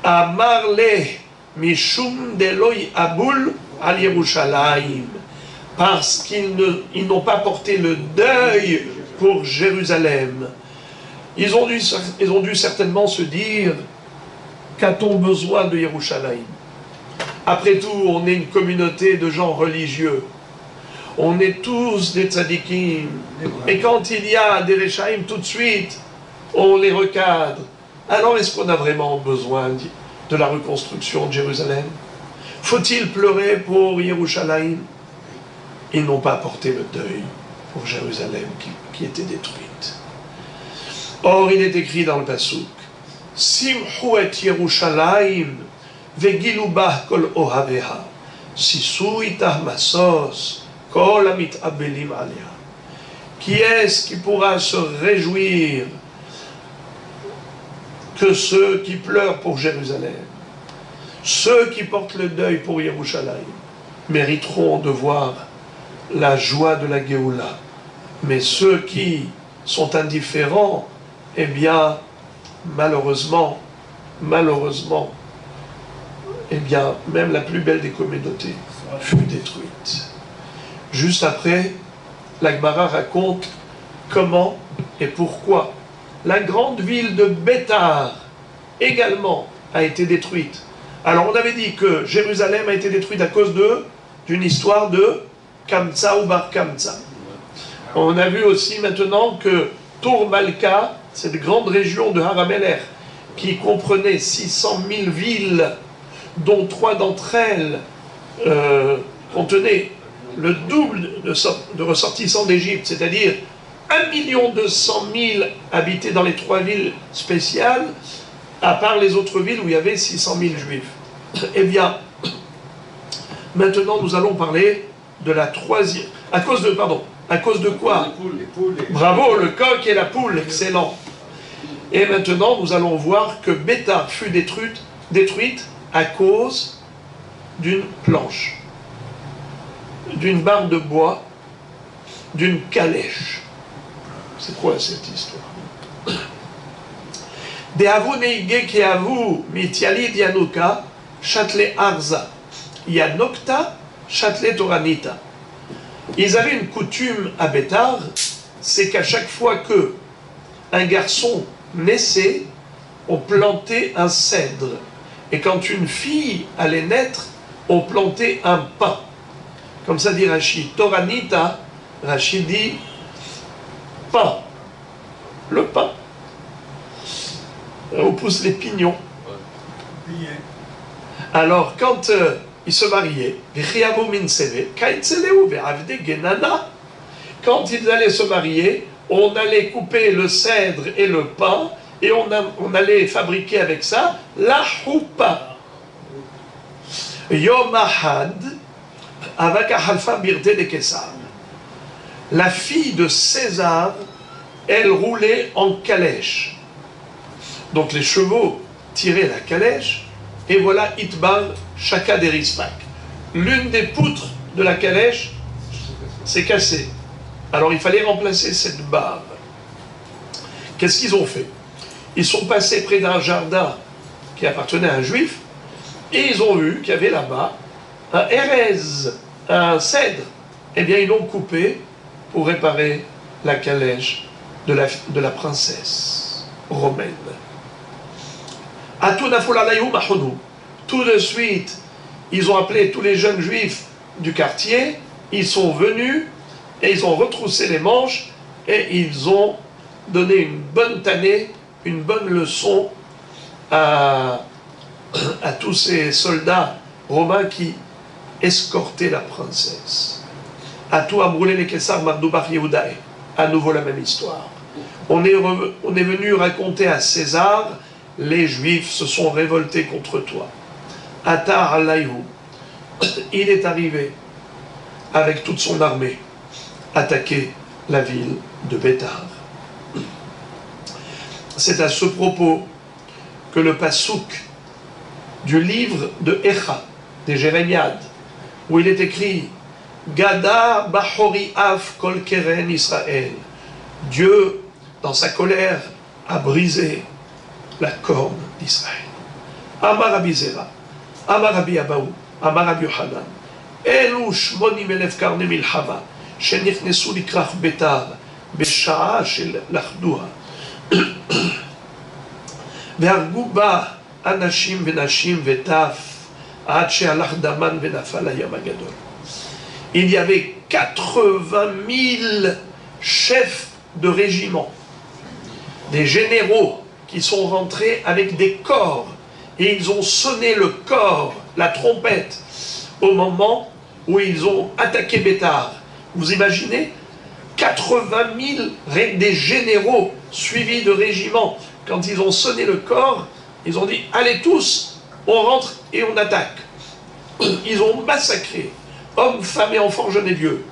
Amarle Mishum Deloy Aboul al Yerushalayim, parce qu'ils n'ont pas porté le deuil pour Jérusalem. Ils ont dû certainement se dire, qu'a-t-on besoin de Yerushalayim? Après tout, on est une communauté de gens religieux. On est tous des tzadikim. Et quand il y a des Rechaim, tout de suite, on les recadre. Alors, est-ce qu'on a vraiment besoin de la reconstruction de Jérusalem? Faut-il pleurer pour Yerushalayim? Ils n'ont pas porté le deuil pour Jérusalem qui était détruite. Or, il est écrit dans le Pasuk, Simchu et Yerushalayim, vegilu bah kol ohaveha, sisu itah masos, kol amit abelim alia. Qui est-ce qui pourra se réjouir que ceux qui pleurent pour Jérusalem? Ceux qui portent le deuil pour Yerushalayim mériteront de voir la joie de la Géoula. Mais ceux qui sont indifférents, eh bien, malheureusement, eh bien, même la plus belle des communautés fut détruite. Juste après, la Gemara raconte comment et pourquoi la grande ville de Bétar également a été détruite. Alors on avait dit que Jérusalem a été détruite à cause d'une histoire de Kamtsa ou Bar Kamtsa. On a vu aussi maintenant que Tour Malka, cette grande région de Harameler, qui comprenait 600 000 villes, dont 3 d'entre elles contenaient le double de ressortissants d'Égypte, c'est-à-dire 1 200 000 habités dans les 3 villes spéciales, à part les autres villes où il y avait 600 000 juifs. Eh bien, maintenant nous allons parler de la troisième... À cause de quoi? Bravo, le coq et la poule, excellent. Et maintenant, nous allons voir que Bétar fut détruite à cause d'une planche, d'une barre de bois, d'une calèche. C'est quoi cette histoire? Dehavu neige kehavu mitialid yanuka Châtelet Arza Yanokta Châtelet Toranita. Ils avaient une coutume à Bétar, c'est qu'à chaque fois que un garçon naissait, on plantait un cèdre. Et quand une fille allait naître, on plantait un pin. Comme ça dit Rachid. Toranita, Rachid dit pain. Le pain. On pousse les pignons. Alors, quand ils se mariaient, quand ils allaient se marier, on allait couper le cèdre et le pain, et on allait fabriquer avec ça la choupa. Yom Ahad, avec Halfa Birte de Kessar. La fille de César, elle roulait en calèche. Donc les chevaux tiraient la calèche, et voilà Itbal Shaka d'Erispak. L'une des poutres de la calèche s'est cassée. Alors il fallait remplacer cette barre. Qu'est-ce qu'ils ont fait? Ils sont passés près d'un jardin qui appartenait à un juif, et ils ont vu qu'il y avait là-bas un hérez, un cèdre. Eh bien, ils l'ont coupé pour réparer la calèche de la princesse romaine. Tout de suite, ils ont appelé tous les jeunes juifs du quartier, ils sont venus et ils ont retroussé les manches et ils ont donné une bonne tannée, une bonne leçon à tous ces soldats romains qui escortaient la princesse. À tout à brûler les Kessar Mardoubar Yehudaï. À nouveau la même histoire. On est venu raconter à César, les Juifs se sont révoltés contre toi. Atar Alayhu, il est arrivé avec toute son armée attaquer la ville de Bétar. C'est à ce propos que le pasouk du livre de Echa, des Jérémiades, où il est écrit Gada Bahori Af Kol Keren Israël. Dieu, dans sa colère, a brisé la corne d'Israël. Amar Rabbi Zera, Amar Rabbi Abaou, Amar Rabbi Yohanan, Elu Shmonim Elef Karne Milchama, Shenichnesu Likrach Betar, Beshaa Shel Lachdua, Ve'argu ba Anashim Venashim Vetaf, Ad She'alach Daman Venafal Hayam Hagadol. Il y avait 80 000 chefs de régiment, des généraux qui sont rentrés avec des cors, et ils ont sonné le cor, la trompette, au moment où ils ont attaqué Bétar. Vous imaginez 80 000 des généraux suivis de régiments, quand ils ont sonné le cor, ils ont dit « Allez tous, on rentre et on attaque ». Ils ont massacré hommes, femmes et enfants, jeunes et vieux.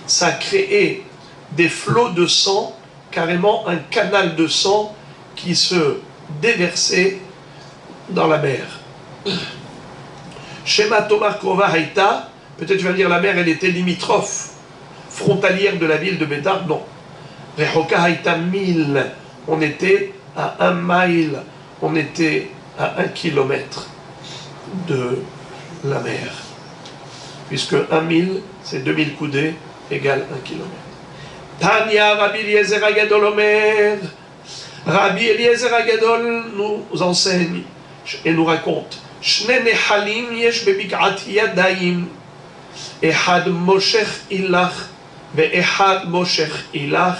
Ça a créé des flots de sang, carrément un canal de sang qui se déversait dans la mer. Shema Tomar Krova Haïta, peut-être tu vas dire la mer, elle était limitrophe, frontalière de la ville de Bétar, non. Rehoka Haïta 1000, on était à 1 mile, on était à 1 kilomètre de la mer. Puisque 1 mille, c'est 2000 coudées, égale 1 kilomètre. Tania Rabbi Eliezer Agadol Omer. Rabbi Eliezer Agadol nous enseigne et nous raconte. Shne nechalim yesh bebik'at yadayim. Ehad moshech ilach ve'ehad moshech ilach.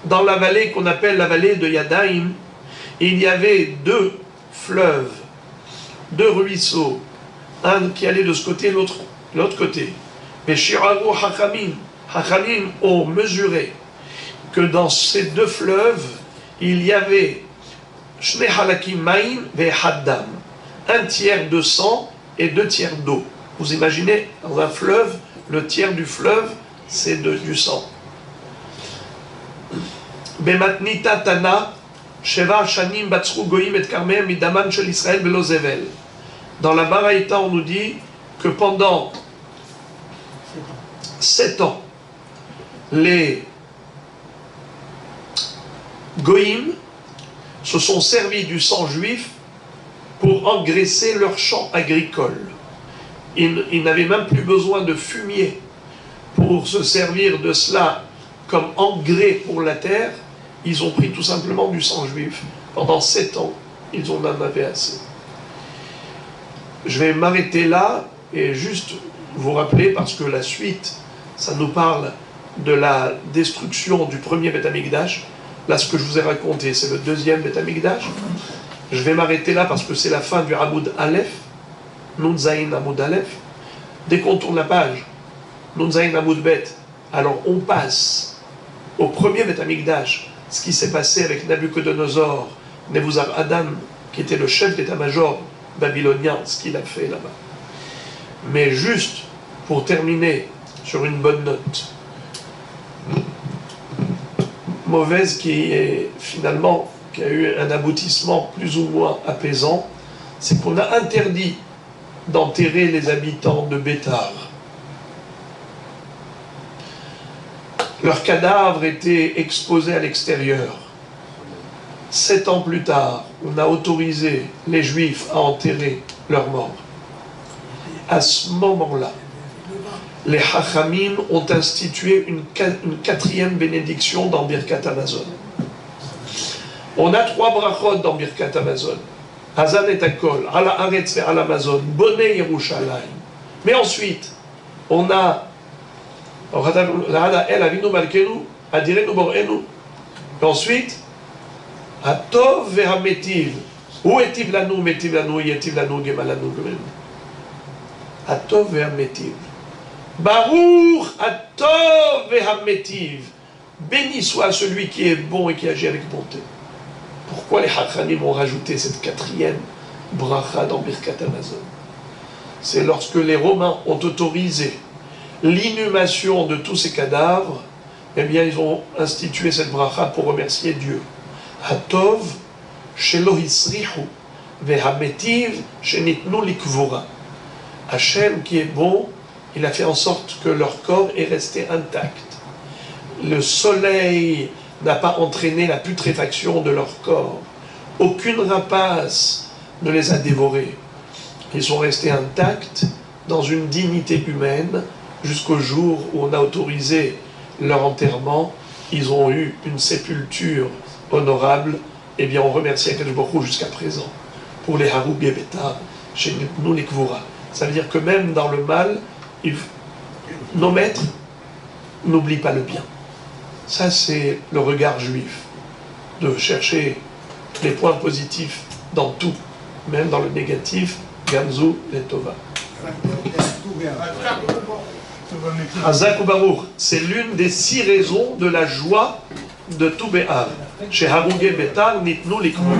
Dans la vallée qu'on appelle la vallée de Yadaim, il y avait 2 fleuves, 2 ruisseaux, un qui allait de ce côté, l'autre de l'autre côté. Mais Shiraru Hachamim, Hachamim ont mesuré que dans ces 2 fleuves, il y avait Shne Halakim Maim ve'Haddam, 1/3 de sang et 2/3 d'eau. Vous imaginez, dans un fleuve, le tiers du fleuve, c'est du sang. Bematnita Tana, Sheva Shanim Batsru Goyim et Karmem Midaman Shel Israël Belo Zevel. Dans la Baraïta, on nous dit que pendant 7 ans, les Goïm se sont servis du sang juif pour engraisser leurs champs agricoles. Ils n'avaient même plus besoin de fumier pour se servir de cela comme engrais pour la terre. Ils ont pris tout simplement du sang juif Pendant 7 ans, ils en avaient assez. Je vais m'arrêter là et juste vous rappeler, parce que la suite, ça nous parle de la destruction du premier Beth Amikdash. Là, ce que je vous ai raconté, c'est le deuxième Beth Amikdash. Je vais m'arrêter là parce que c'est la fin du Hamoud Aleph, Nun Zayin Hamoud Aleph. Dès qu'on tourne la page, Nun Zayin Hamoud Bet, alors on passe au premier Beth Amikdash, ce qui s'est passé avec Nabucodonosor, Nebuzaradan, qui était le chef d'état-major babylonien, ce qu'il a fait là-bas. Mais juste pour terminer sur une bonne note, mauvaise qui est finalement, qui a eu un aboutissement plus ou moins apaisant, c'est qu'on a interdit d'enterrer les habitants de Bétar. Leurs cadavres étaient exposés à l'extérieur. 7 ans plus tard, on a autorisé les Juifs à enterrer leurs morts. À ce moment-là, les Chachamim ont institué une 4e bénédiction dans Birkat Hamazon. On a 3 brachot dans Birkat Hamazon. Hazan et Akol, Ala Aretz et Ala Amazon, Bonnet Yerushalayim. Mais ensuite, on a El Avinu Malkenu, Adirenu Borenu. Et ensuite, Atov ve Hametiv. Où est-il lanu, metiv lanu, yetiv lanu, gemalanu, gemenu. Atov ve Hametiv. Baruch Atov ve Hametiv. Béni soit celui qui est bon et qui agit avec bonté. Pourquoi les Chachamim ont rajouté cette 4e bracha dans Birkat Hamazon? C'est lorsque les Romains ont autorisé l'inhumation de tous ces cadavres, eh bien ils ont institué cette bracha pour remercier Dieu. Hatov shelo hisrihu vehametiv shenitnu likvura. Hachem qui est bon, il a fait en sorte que leur corps est resté intact. Le soleil n'a pas entraîné la putréfaction de leur corps. Aucune rapace ne les a dévorés. Ils sont restés intacts dans une dignité humaine jusqu'au jour où on a autorisé leur enterrement. Ils ont eu une sépulture honorable. Eh bien, on remercie Akadosh Baruch Hu jusqu'à présent pour les Harougé Bétar, chez nous les Kvura. Ça veut dire que même dans le mal, nos maîtres n'oublient pas le bien. Ça, c'est le regard juif, de chercher les points positifs dans tout, même dans le négatif, Gamzu Letova. Hazak ou Baruch, c'est l'une des 6 raisons de la joie de tout Bé'ar. Chez Harougé Bétar, Nitnu Likvura.